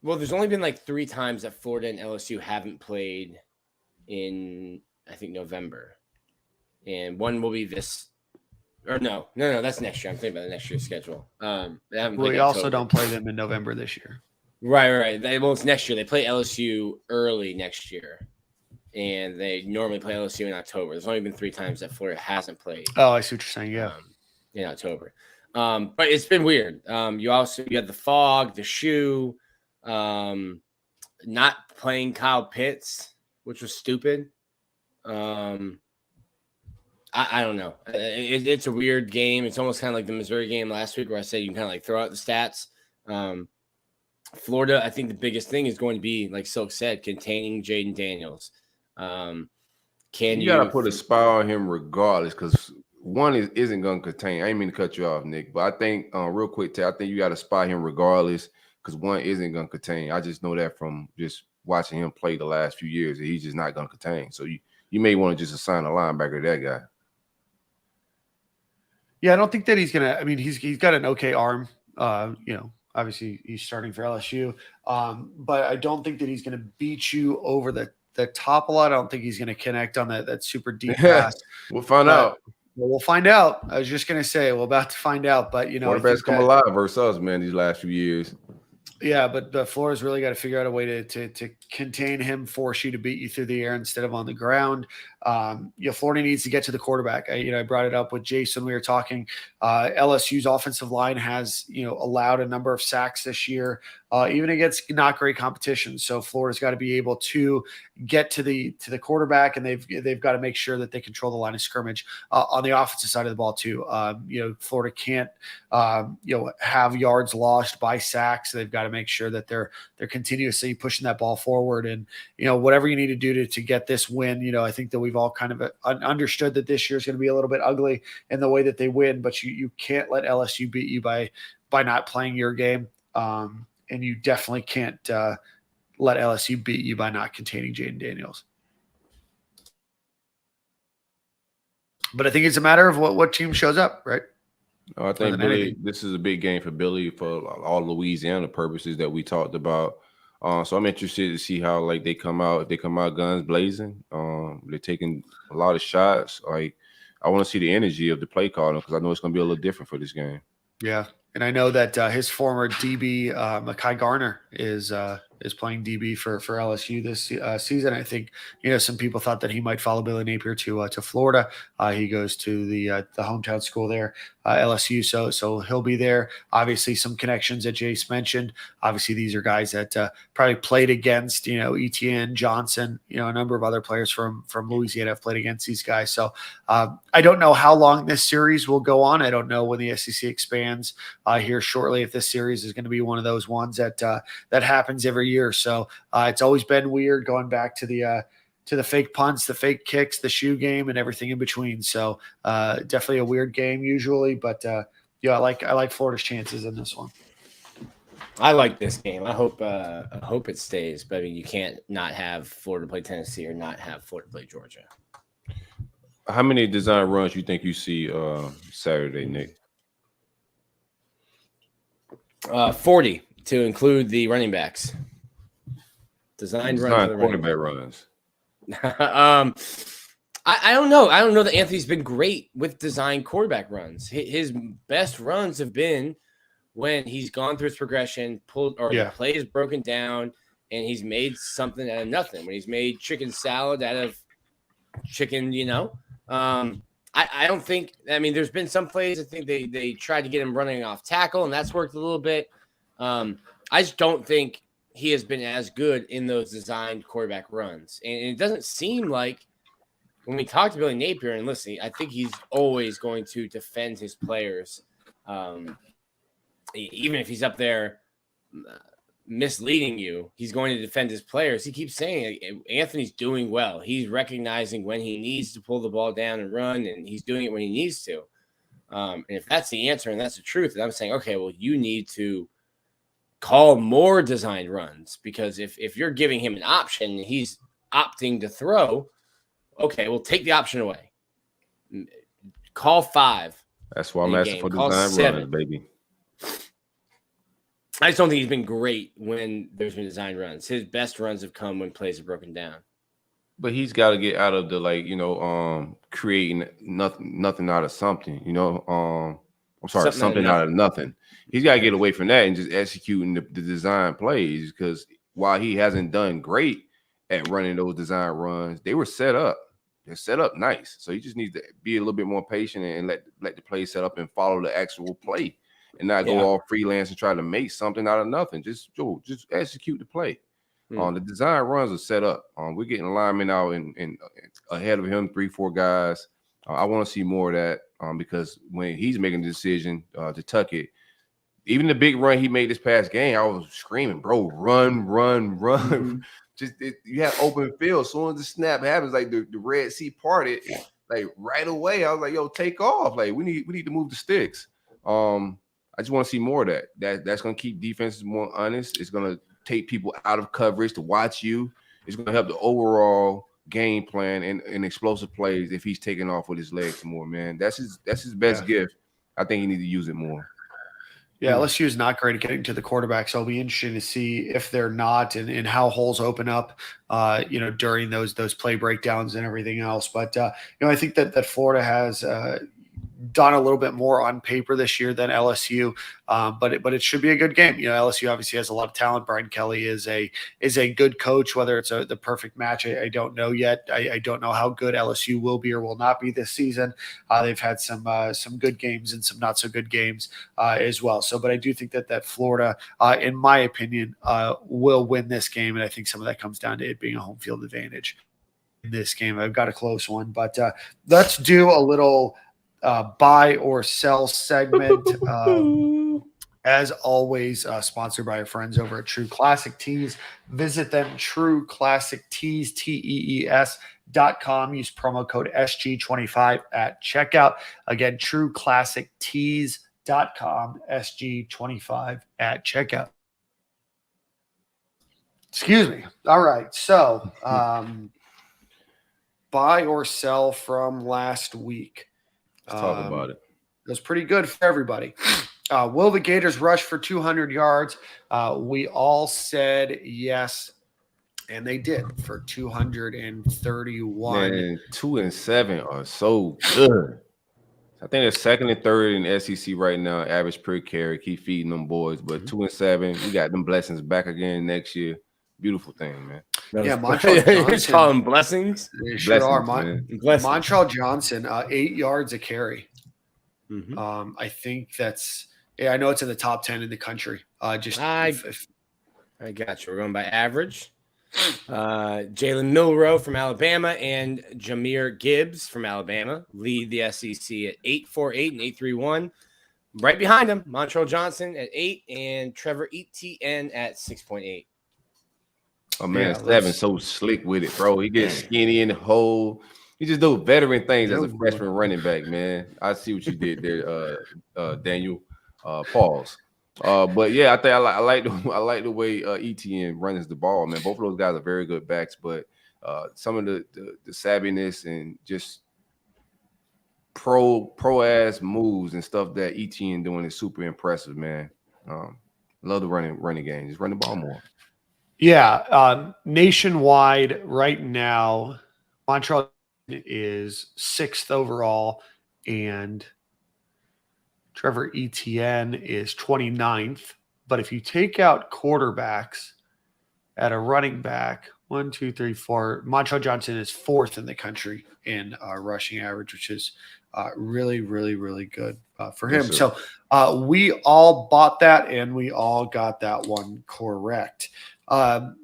Well, there's only been like 3 times that Florida and LSU haven't played in, I think, November. And one will be this. Or no, that's next year. I'm thinking about the next year's schedule. We also don't play them in November this year. Right. Well, it's next year. They play LSU early next year. And they normally play LSU in October. There's only been 3 times that Florida hasn't played. Oh, I see what you're saying. Yeah. In October. But it's been weird. You had the fog, the shoe, not playing Kyle Pitts, which was stupid. I don't know. It's a weird game. It's almost kind of like the Missouri game last week where I said you can kind of like throw out the stats. Florida, I think the biggest thing is going to be, like Silk said, containing Jaden Daniels. You got to put a spy on him regardless because one isn't going to contain. I ain't mean to cut you off, Nick, but I think real quick, I think you got to spy him regardless because one isn't going to contain. I just know that from just watching him play the last few years that he's just not going to contain. So you may want to just assign a linebacker to that guy. Yeah, I don't think that he's going to – I mean, he's got an okay arm. Obviously he's starting for LSU. But I don't think that he's going to beat you over the top a lot. I don't think he's going to connect on that super deep pass. We'll find out. Well, we'll find out. I was just going to say we're about to find out. But, quarterbacks come alive versus us, man, these last few years. Yeah, but Florida's really got to figure out a way to contain him, force you to beat you through the air instead of on the ground. Florida needs to get to the quarterback. I brought it up with Jason. We were talking. LSU's offensive line has allowed a number of sacks this year, even against not great competition. So Florida's got to be able to get to the quarterback, and they've got to make sure that they control the line of scrimmage on the offensive side of the ball too. Florida can't have yards lost by sacks. They've got to make sure that they're continuously pushing that ball forward, and whatever you need to do to get this win. I think that we've all kind of understood that this year is going to be a little bit ugly in the way that they win, but you can't let LSU beat you by not playing your game, and you definitely can't let LSU beat you by not containing Jaden Daniels. But I think it's a matter of what team shows up, right? I think Billy, this is a big game for Billy for all Louisiana purposes that we talked about. So I'm interested to see how they come out. If they come out guns blazing, they're taking a lot of shots. I want to see the energy of the play calling because I know it's going to be a little different for this game. Yeah, and I know that his former DB Mekhi Garner is playing DB for LSU this season. I think some people thought that he might follow Billy Napier to Florida. He goes to the hometown school there, LSU. So he'll be there. Obviously, some connections that Jace mentioned. Obviously, these are guys that probably played against Etienne Johnson. A number of other players from Louisiana have played against these guys. So I don't know how long this series will go on. I don't know when the SEC expands here shortly if this series is going to be one of those ones that happens every year. So it's always been weird going back to the fake punts, the fake kicks, the shoe game, and everything in between. So definitely a weird game usually, but I like Florida's chances in this one. I like this game. I hope it stays, but I mean, you can't not have Florida play Tennessee or not have Florida play Georgia. How many design runs you think you see Saturday, Nick? 40 to include the running backs. Design quarterback runs. I don't know. I don't know that Anthony's been great with design quarterback runs. His best runs have been when he's gone through his progression, the play is broken down, and he's made something out of nothing. When he's made chicken salad out of chicken, I don't think – I mean, there's been some plays I think they tried to get him running off tackle, and that's worked a little bit. I just don't think he has been as good in those designed quarterback runs. And it doesn't seem like when we talk to Billy Napier, and listen, I think he's always going to defend his players, even if he's up there misleading you, he's going to defend his players. He keeps saying Anthony's doing well. He's recognizing when he needs to pull the ball down and run, and he's doing it when he needs to. And if that's the answer and that's the truth, then I'm saying, okay, well, you need to call more designed runs, because if you're giving him an option and he's opting to throw, okay, well, take the option away. Call 5. That's why I'm asking for design runs, baby. I just don't think he's been great when there's been design runs. His best runs have come when plays are broken down. But he's got to get out of the creating nothing out of something. Something out of nothing. He's got to get away from that and just executing the design plays, because while he hasn't done great at running those design runs, they were set up. They're set up nice. So he just needs to be a little bit more patient and let the play set up and follow the actual play, and not go all freelance and try to make something out of nothing. Just execute the play. The design runs are set up. We're getting linemen out and ahead of him, 3-4 guys. I want to see more of that because when he's making the decision to tuck it, even the big run he made this past game, I was screaming, bro, run. Mm-hmm. You have open field. As soon as the snap happens, like the Red Sea parted, like right away, I was like, yo, take off. Like we need to move the sticks. I just want to see more of that. That's going to keep defenses more honest. It's going to take people out of coverage to watch you. It's going to help the overall game plan and explosive plays if he's taking off with his legs more, man. That's his best gift. I think he needs to use it more. Yeah, LSU is not great at getting to the quarterback, so it'll be interesting to see if they're not and how holes open up, during those play breakdowns and everything else. But I think that Florida has done a little bit more on paper this year than LSU, but it should be a good game. LSU obviously has a lot of talent. Brian Kelly is a good coach. Whether it's the perfect match, I don't know yet. I don't know how good LSU will be or will not be this season. They've had some good games and some not so good games as well. So, but I do think that Florida, in my opinion, will win this game, and I think some of that comes down to it being a home field advantage in this game. I've got a close one, but let's do a little buy or sell segment. As always, sponsored by our friends over at True Classic Tees. Visit them, True Classic Tees, TEES.com. Use promo code SG25 at checkout. Again, TrueClassicTees.com, SG25 at checkout. Excuse me. All right. So, buy or sell from last week. Let's talk about it. It was pretty good for everybody. Will the Gators rush for 200 yards? We all said yes, and they did for 231. Man, 2 and 7 are so good. I think they're second and third in the SEC right now, average per carry. Keep feeding them boys, but 2 and 7, we got them blessings back again next year. Beautiful thing, man. Montreal Johnson. You call them blessings? They sure are. Blessings. Montreal Johnson, 8 yards a carry. Mm-hmm. I think that's. Yeah, I know it's in the top 10 in the country. I got you. We're going by average. Jalen Milroe from Alabama and Jahmyr Gibbs from Alabama lead the SEC at 8.48 and 8.31. Right behind them, Montreal Johnson at 8 and Trevor Etienne at 6.8. Oh, man, Seven's so slick with it, bro. He gets skinny in the hole. He just do veteran things as a freshman running back, man. I see what you did there, Daniel. Pause. But yeah, I think I like the way Etienne runs the ball, man. Both of those guys are very good backs, but some of the savviness and just pro ass moves and stuff that Etienne doing is super impressive, man. Love the running game. Just run the ball more. Yeah, nationwide right now, Montreal is 6th overall, and Trevor Etienne is 29th. But if you take out quarterbacks at a running back, 1, 2, 3, 4, Montreal Johnson is 4th in the country in rushing average, which is really, really, really good for him. Yes, so we all bought that, and we all got that one correct.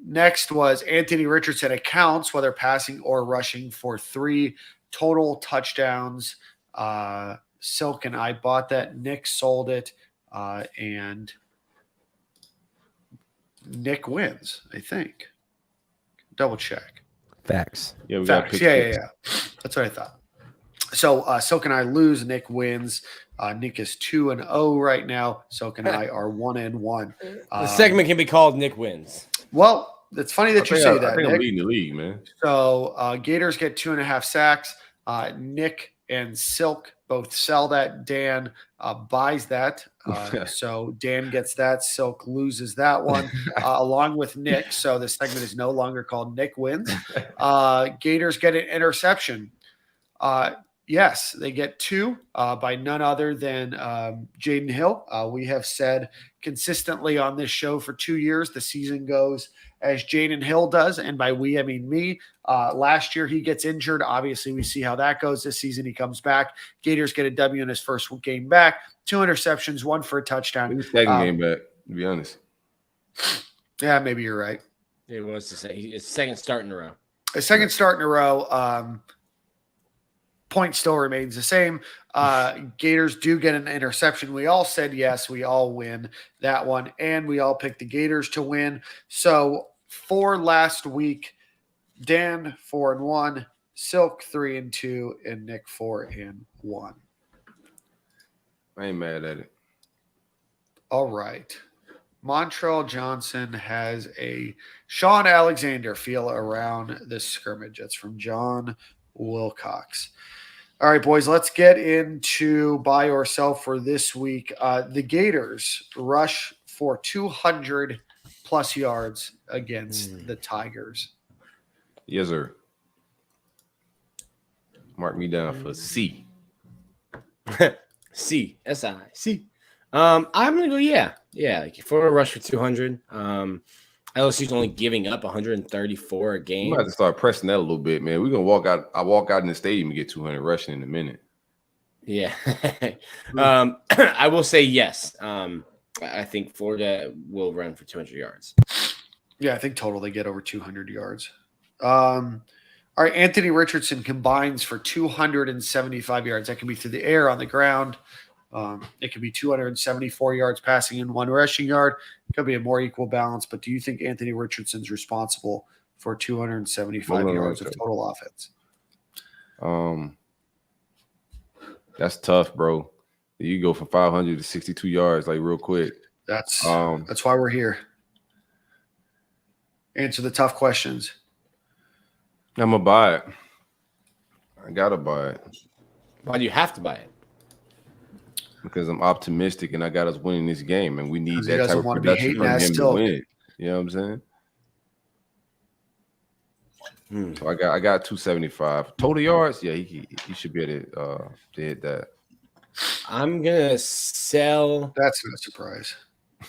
Next was Anthony Richardson accounts, whether passing or rushing, for 3 total touchdowns. Silk and I bought that. Nick sold it, and Nick wins, I think. Double check. Facts. Yeah, we Facts. got Yeah. That's what I thought. So Silk and I lose. Nick wins. Nick is 2-0 right now. Silk and I are 1-1. The segment can be called Nick Wins. Well, it's funny that you say that. I think Nick. I'm leading the league, man. So Gators get 2.5 sacks. Nick and Silk both sell that. Dan buys that. So Dan gets that. Silk loses that one along with Nick. So this segment is no longer called Nick Wins. Gators get an interception. Yes, they get 2 by none other than Jaden Hill. We have said consistently on this show for 2 years, the season goes as Jaden Hill does. And by we, I mean me. Last year, he gets injured. Obviously, we see how that goes. This season, he comes back. Gators get a W in his first game back. 2 interceptions, 1 for a touchdown. His second game back, to be honest. Yeah, maybe you're right. It was to say it's second start in a row. A second start in a row. Point still remains the same. Gators do get an interception. We all said yes. We all win that one, and we all picked the Gators to win. So for last week, Dan 4-1, Silk 3-2, and Nick 4-1. I ain't mad at it. All right. Montreal Johnson has a Sean Alexander feel around this scrimmage. That's from John Wilcox. All right, boys, let's get into buy or sell for this week. The Gators rush for 200-plus yards against the Tigers. Yes, sir. Mark me down for C. C. I'm gonna go. Yeah. Like for a rush for 200. LSU's only giving up 134 a We game. might have to start pressing that a little bit, man. We're gonna walk out. I walk out in the stadium and get 200 rushing in a minute. Yeah. I will say yes. I think Florida will run for 200 yards. Yeah, I think total they get over 200 yards. All right, Anthony Richardson combines for 275 yards. That can be through the air, on the ground. It could be 274 yards passing and 1 rushing yard. It could be a more equal balance. But do you think Anthony Richardson's responsible for 275 yards of total offense? That's tough, bro. You go from 500 to 62 yards like real quick. That's why we're here. Answer the tough questions. I'm gonna buy it. I gotta buy it. Why do you have to buy it? Because I'm optimistic and I got us winning this game, and we need that type of want to be production hating from ass him still. to win. You know what I'm saying? So I got 275 total yards. Yeah, he should be able to hit that. I'm gonna sell. That's no surprise.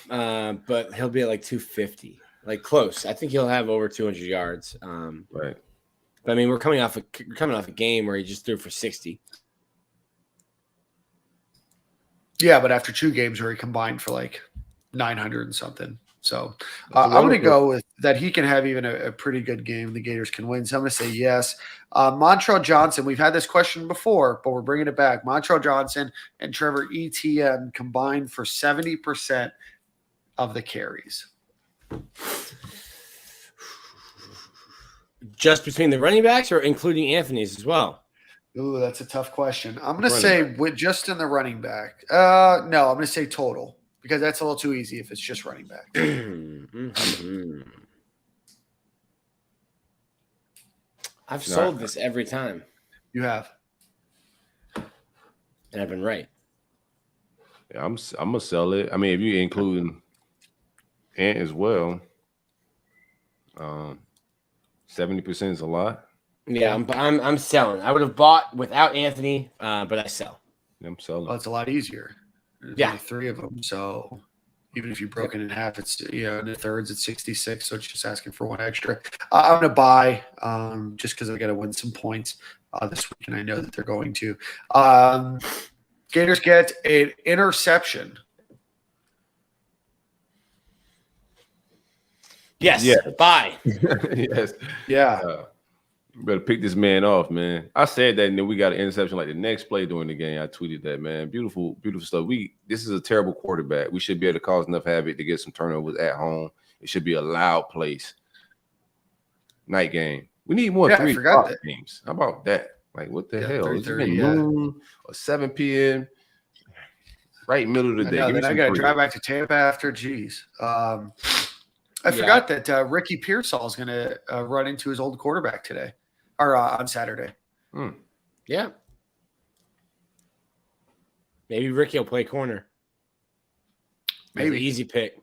But he'll be at like 250, like close. I think he'll have over 200 yards. Right. But I mean, we're coming off a game where he just threw for 60. Yeah, but after 2 games where he combined for like 900 and something. So I'm going to go with that. He can have even a pretty good game. The Gators can win. So I'm going to say yes. Montrell Johnson, we've had this question before, but we're bringing it back. Montrell Johnson and Trevor Etienne combined for 70% of the carries. Just between the running backs or including Anthony's as well? Ooh, that's a tough question. I'm going to say just in the running back. No, I'm going to say total because that's a little too easy if it's just running back. I've sold this every time. You have. And I've been right. Yeah, I'm gonna sell it. I mean, if you including Ant as well, 70% is a lot. Yeah, I'm selling. I would have bought without Anthony, but I sell. I'm selling. Well, it's a lot easier. There's only 3 of them, so even if you broke it in half, it's in the thirds it's 66. So it's just asking for 1 extra. I'm gonna buy just because I got to win some points this week, and I know that they're going to. Gators get an interception. Yes. Yeah. Buy. Yes. Yeah. Better pick this man off, man. I said that, and then we got an interception like the next play during the game. I tweeted that, man. Beautiful, beautiful stuff. This is a terrible quarterback. We should be able to cause enough havoc to get some turnovers at home. It should be a loud place. Night game. We need more 3 o'clock games. How about that? Like, what the hell? Is it noon or 7 p.m.? Right middle of the day. Then I got to drive back to Tampa after. Jeez. I forgot that Ricky Pearsall is going to run into his old quarterback today or on Saturday. Yeah. Maybe Ricky will play corner. Maybe easy pick.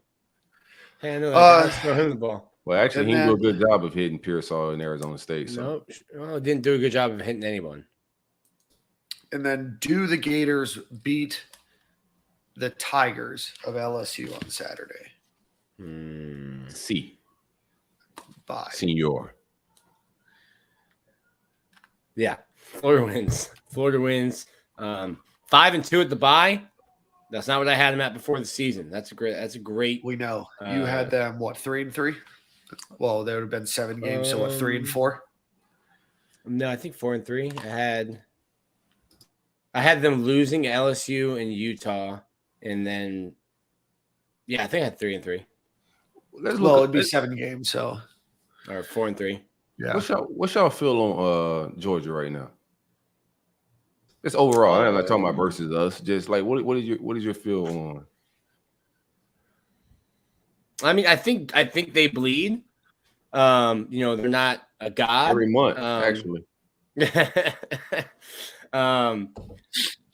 Hey, I know that guy's throw him the ball. Well, actually, he didn't do a good job of hitting Pearsall in Arizona State. So. No, well, didn't do a good job of hitting anyone. And then do the Gators beat the Tigers of LSU on Saturday? C. Bye. Senior. Yeah. Florida wins. 5-2 at the bye. That's not what I had them at before the season. That's a great. We know. You had them, 3-3? Well, there would have been 7 games. So 3-4? No, I think 4-3. I had them losing LSU and Utah, and then I think I had 3-3. It'd be 7 games, so or 4-3. Yeah. What's y'all feel on Georgia right now? Just overall, I'm not talking about versus us. Just like what is your feel on? I mean, I think they bleed. They're not a god Every month, actually. But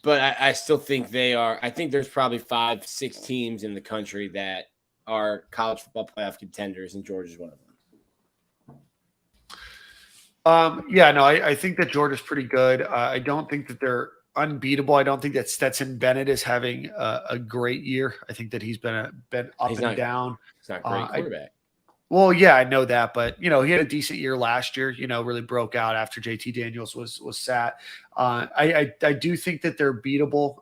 I still think they are. I think there's probably 5-6 teams in the country that are college football playoff contenders, and Georgia's one of them. I think that Georgia's pretty good. I don't think that they're unbeatable. I don't think that Stetson Bennett is having a great year. I think that he's been up and down. He's not a great quarterback. Well, yeah, I know that, but he had a decent year last year. Really broke out after JT Daniels was sat. I do think that they're beatable.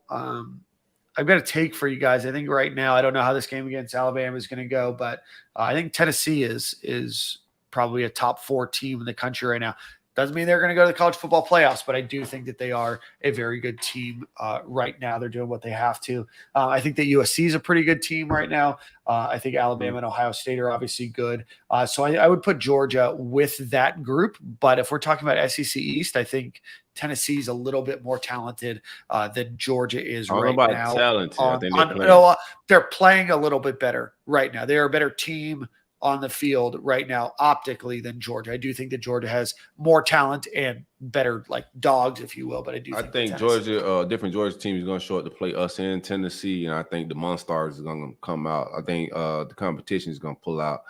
I've got a take for you guys. I think right now, I don't know how this game against Alabama is going to go, but I think Tennessee is probably a top 4 team in the country right now. Doesn't mean they're going to go to the college football playoffs, but I do think that they are a very good team right now. They're doing what they have to. I think that USC is a pretty good team right now. I think Alabama and Ohio State are obviously good. So I would put Georgia with that group. But if we're talking about SEC East, I think Tennessee is a little bit more talented than Georgia is right now. Talented. I think they're playing a little bit better right now. They're a better team on the field right now optically than Georgia. I do think that Georgia has more talent and better dogs, if you will, but I think Georgia, different Georgia team is going to show up to play us in Tennessee, and I think the Monstars is going to come out. I think the competition is going to pull out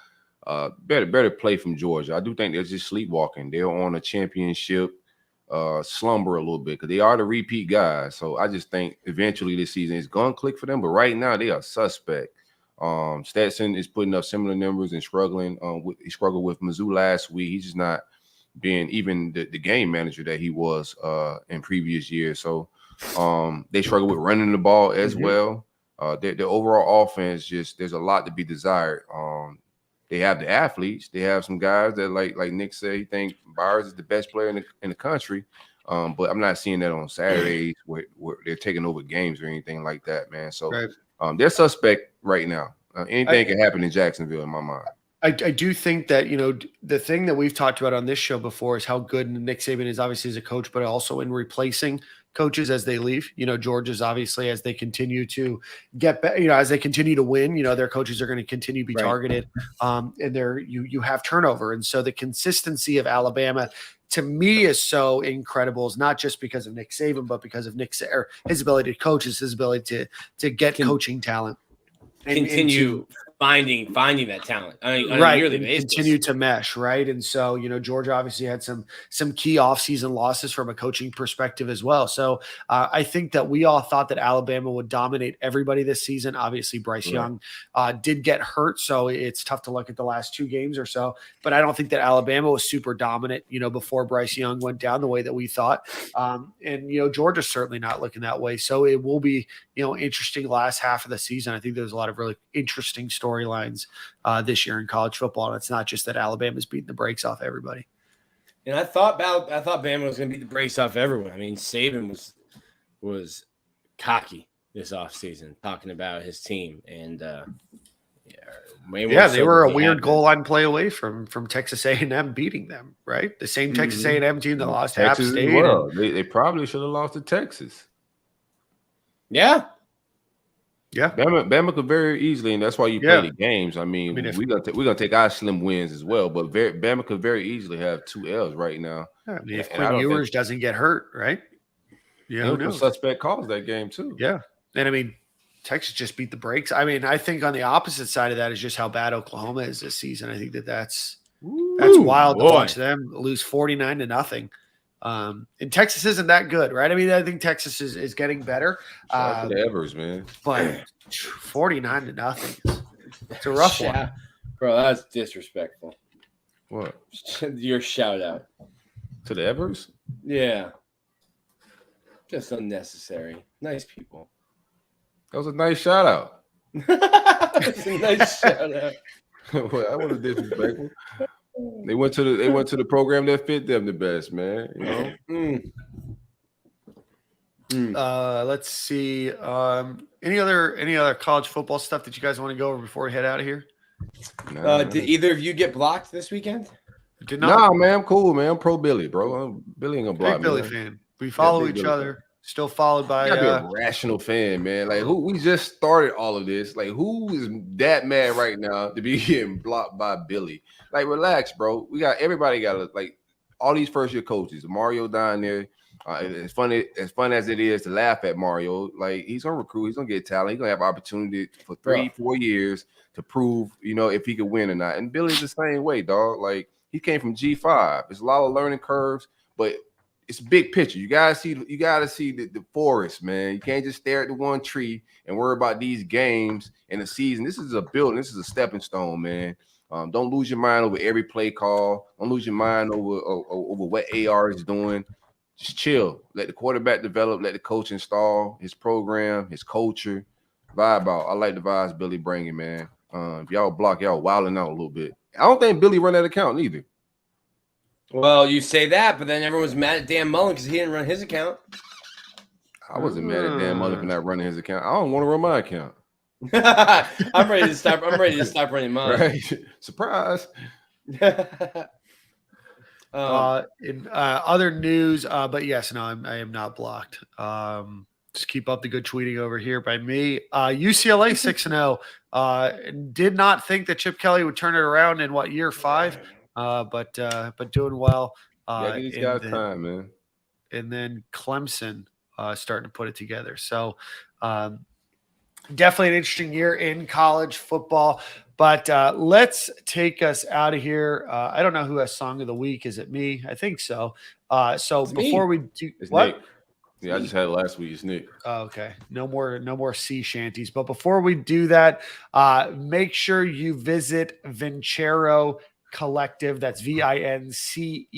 better play from Georgia. I do think they're just sleepwalking. They're on a championship slumber a little bit because they are the repeat guys. So I just think eventually this season it's going to click for them, but right now they are suspect. Stetson is putting up similar numbers and struggling. He struggled with Mizzou last week. He's just not being even the game manager that he was in previous years. So they struggle with running the ball as well. The overall offense there's a lot to be desired. They have the athletes. They have some guys that like Nick said, he think Byers is the best player in the country. But I'm not seeing that on Saturdays where they're taking over games or anything like that, man. So. Right. They're suspect right now. Anything can happen in Jacksonville in my mind. I do think that, the thing that we've talked about on this show before is how good Nick Saban is obviously as a coach, but also in replacing coaches as they leave. Georgia's obviously as they continue to get better, as they continue to win, their coaches are going to continue to be targeted. And you have turnover. And so the consistency of Alabama to me is so incredible. It's not just because of Nick Saban, but because of his ability to coach, his ability to get coaching talent. Continue finding that talent. On right. A yearly basis. Continue to mesh, right? And so, Georgia obviously had some key offseason losses from a coaching perspective as well. So I think that we all thought that Alabama would dominate everybody this season. Obviously, Bryce Young did get hurt, so it's tough to look at the last 2 games or so. But I don't think that Alabama was super dominant, before Bryce Young went down the way that we thought. And Georgia's certainly not looking that way. So it will be, interesting last half of the season. I think there's a lot of really interesting storylines this year in college football, and it's not just that Alabama's beating the brakes off everybody. And I thought Bama was going to beat the brakes off everyone. I mean, Saban was cocky this offseason talking about his team, and they were a weird goal line play away from Texas A&M beating them, right? The same Texas A&M team that lost to App State. Well. They probably should have lost to Texas. Yeah. Bama could very easily, and that's why you play the games. I mean we're gonna take our slim wins as well, but Bama could very easily have 2 L's right now. If Quinn Ewers doesn't get hurt, right? Yeah, suspect calls that game too. Yeah, and Texas just beat the brakes. I think on the opposite side of that is just how bad Oklahoma is this season. I think that's wild to watch them lose 49-0. And Texas isn't that good, right? I think Texas is getting better. Shout out to the Evers, man. But 49-0. It's a rough one. Bro, that's disrespectful. What? Your shout out. To the Evers? Yeah. Just unnecessary. Nice people. That was a nice shout out. That's a nice shout out. Well, I wasn't disrespectful. They went to the program that fit them the best, man. Let's see. Any other college football stuff that you guys want to go over before we head out of here? Did either of you get blocked this weekend? Did not. Nah, man, I'm cool, man. I'm pro Billy, bro. Billy ain't gonna block me. Billy fan. We follow each other. Still followed by a rational fan, man. Like we just started all of this. Like who is that mad right now to be getting blocked by Billy? Like relax, bro. Everybody got like all these first year coaches. Mario down there. As fun as it is to laugh at Mario, like he's gonna recruit, he's gonna get talent, he's gonna have opportunity for 3-4 years to prove, if he could win or not. And Billy's the same way, dog. Like he came from G5. There's a lot of learning curves, but it's a big picture. You gotta see the forest, man. You can't just stare at the one tree and worry about these games and the season. This is a building. This is a stepping stone, man. Don't lose your mind over every play call. Don't lose your mind over what AR is doing. Just chill. Let the quarterback develop. Let the coach install his program, his culture. Vibe out. I like the vibes Billy bringing, man. If y'all block, y'all wilding out a little bit. I don't think Billy run that account either. Well, you say that, but then everyone's mad at Dan Mullen because he didn't run his account. I wasn't mad at Dan Mullen for not running his account. I don't want to run my account. I'm ready to stop running mine. Right? Surprise. In other news, but yes, no, I am not blocked. Just keep up the good tweeting over here by me. UCLA 6-0. Did not think that Chip Kelly would turn it around in year 5, but doing well. Yeah, these guys time, man. And then Clemson starting to put it together. So definitely an interesting year in college football. But let's take us out of here. I don't know who has Song of the Week. Is it me? I think so. So it's before me. We do it's what? Nick. Yeah, I just had it last week. It's Nick. Oh, okay. No more sea shanties. But before we do that, make sure you visit Vincero Collective. That's VINCERO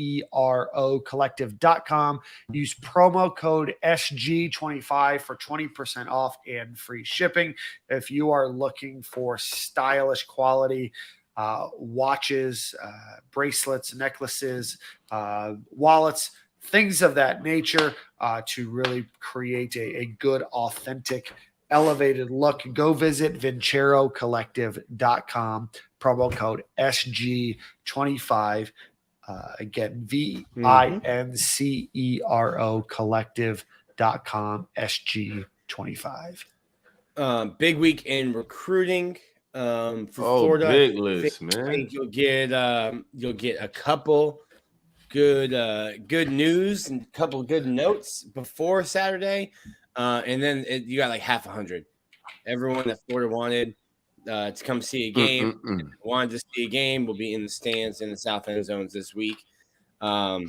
collective.com. Use promo code SG25 for 20% off and free shipping. If you are looking for stylish quality watches, bracelets, necklaces, wallets, things of that nature, to really create a good, authentic, elevated look, go visit vincerocollective.com. Promo code SG25. Again, VINCERO collective.com, SG25. Big week in recruiting for Florida. Big list, man. You'll get a couple good news and a couple good notes before Saturday, and then you got like half 100. Everyone that Florida wanted to come see a game, wanted to see a game, will be in the stands in the south end zones this week. I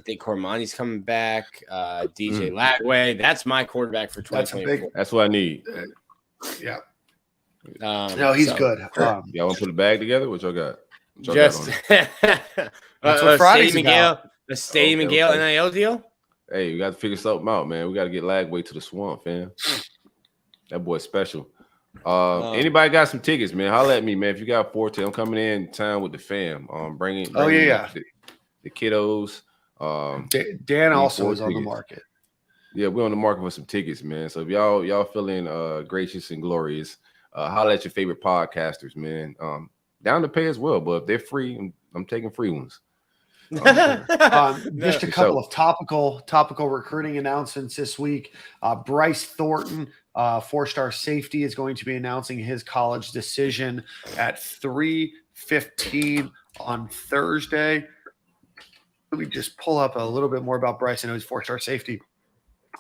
think Cormani's coming back. DJ Lagway, that's my quarterback for 2024. That's what I need. Yeah. No, he's good. Y'all want to put a bag together? What y'all got? Just That's what Friday's about. A Stadium and Gale NIL deal. Hey, we got to figure something out, man. We got to get Lagway to the swamp, fam. That boy's special. Anybody got some tickets, man? Holla at me, man. If you got 410, I'm coming in town with the fam. Bring the kiddos. Dan also is on the market. Yeah, we're on the market for some tickets, man. So if y'all feeling gracious and glorious, holla at your favorite podcasters, man. Down to pay as well, but if they're free, I'm taking free ones. Just a couple of topical recruiting announcements this week. Bryce Thornton, 4-star safety, is going to be announcing his college decision at 3:15 on Thursday. Let me just pull up a little bit more about Bryce. I know he's 4-star safety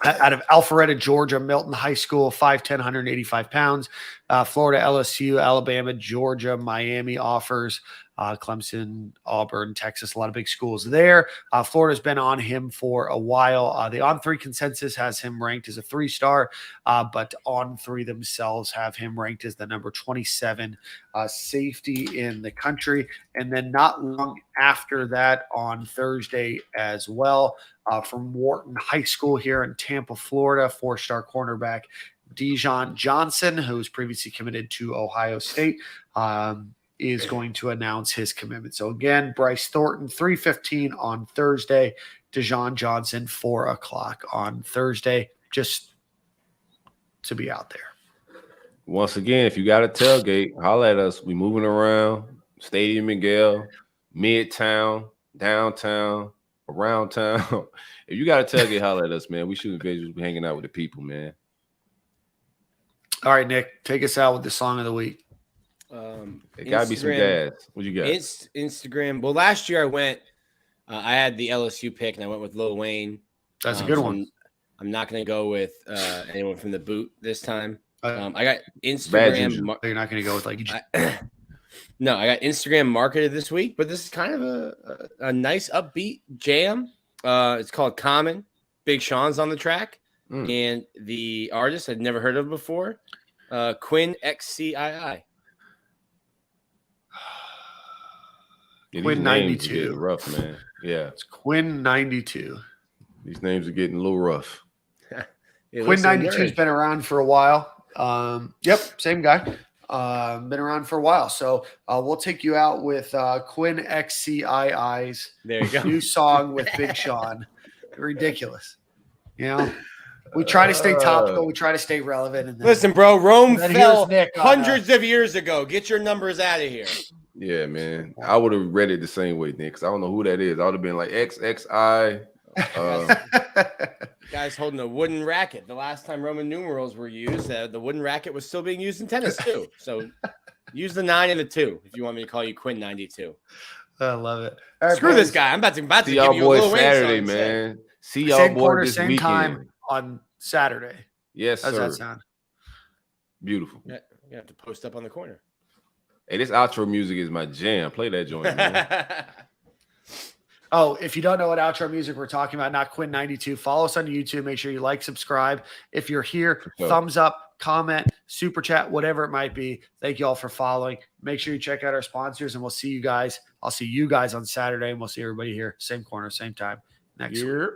out of Alpharetta, Georgia, Milton High School, 5'10", 185 pounds. Florida, LSU, Alabama, Georgia, Miami offers. Clemson, Auburn, Texas, a lot of big schools there. Florida's been on him for a while. The On3 consensus has him ranked as a 3-star, but On3 themselves have him ranked as the number 27 safety in the country. And then not long after that, on Thursday as well, from Wharton High School here in Tampa, Florida, 4-star cornerback Dijon Johnson, who's previously committed to Ohio State, is going to announce his commitment. So again, Bryce Thornton, 3:15 on Thursday. Dijon Johnson, 4 o'clock on Thursday, just to be out there. Once again, if you got a tailgate, holla at us. We moving around. Stadium and Gale, Midtown, downtown, around town. If you got a tailgate, holla at us, man. We shooting visuals. We hanging out with the people, man. All right, Nick, take us out with the song of the week. It gotta be some gas. What you got? Instagram. Well, last year I went. I had the LSU pick, and I went with Lil Wayne. That's a good one. I'm not going to go with anyone from the boot this time. I got Instagram. You're not going to go with No, I got Instagram marketed this week, but this is kind of a nice upbeat jam. It's called Common. Big Sean's on the track. Mm. And the artist I'd never heard of before, Quinn XCII. Yeah, Quinn these names are 92. getting rough, man. Yeah, It's Quinn 92. these names are getting a little rough. Quinn 92 has been around for a while. Yep, same guy. Been around for a while. So we'll take you out with Quinn XCII's There you go. new song with Big Sean. Ridiculous. You know, we try to stay topical. We try to stay relevant. And then, Listen, bro, Rome then fell here's Nick on, hundreds of years ago. Get your numbers out of here. Yeah, man. I would have read it the same way, Nick, because I don't know who that is. I would have been like XXI. Guys holding a wooden racket. The last time Roman numerals were used, the wooden racket was still being used in tennis too. So use the 9 and the 2 if you want me to call you Quinn 92. I love it. All right, Screw boys. this guy. I'm about to See give y'all you a little boys Saturday, man. See y'all Same boys quarter, this same weekend. time on Saturday. Yes, How's sir. that sound? Beautiful. Yeah, you have to post up on the corner. Hey, this outro music is my jam. Play that joint, man. Oh, if you don't know what outro music we're talking about, not Quinn 92, follow us on YouTube. Make sure you like, subscribe. If you're here, Sure. thumbs up, comment, super chat, whatever it might be. Thank you all for following. Make sure you check out our sponsors, and we'll see you guys. I'll see you guys on Saturday, and we'll see everybody here, same corner, same time next week.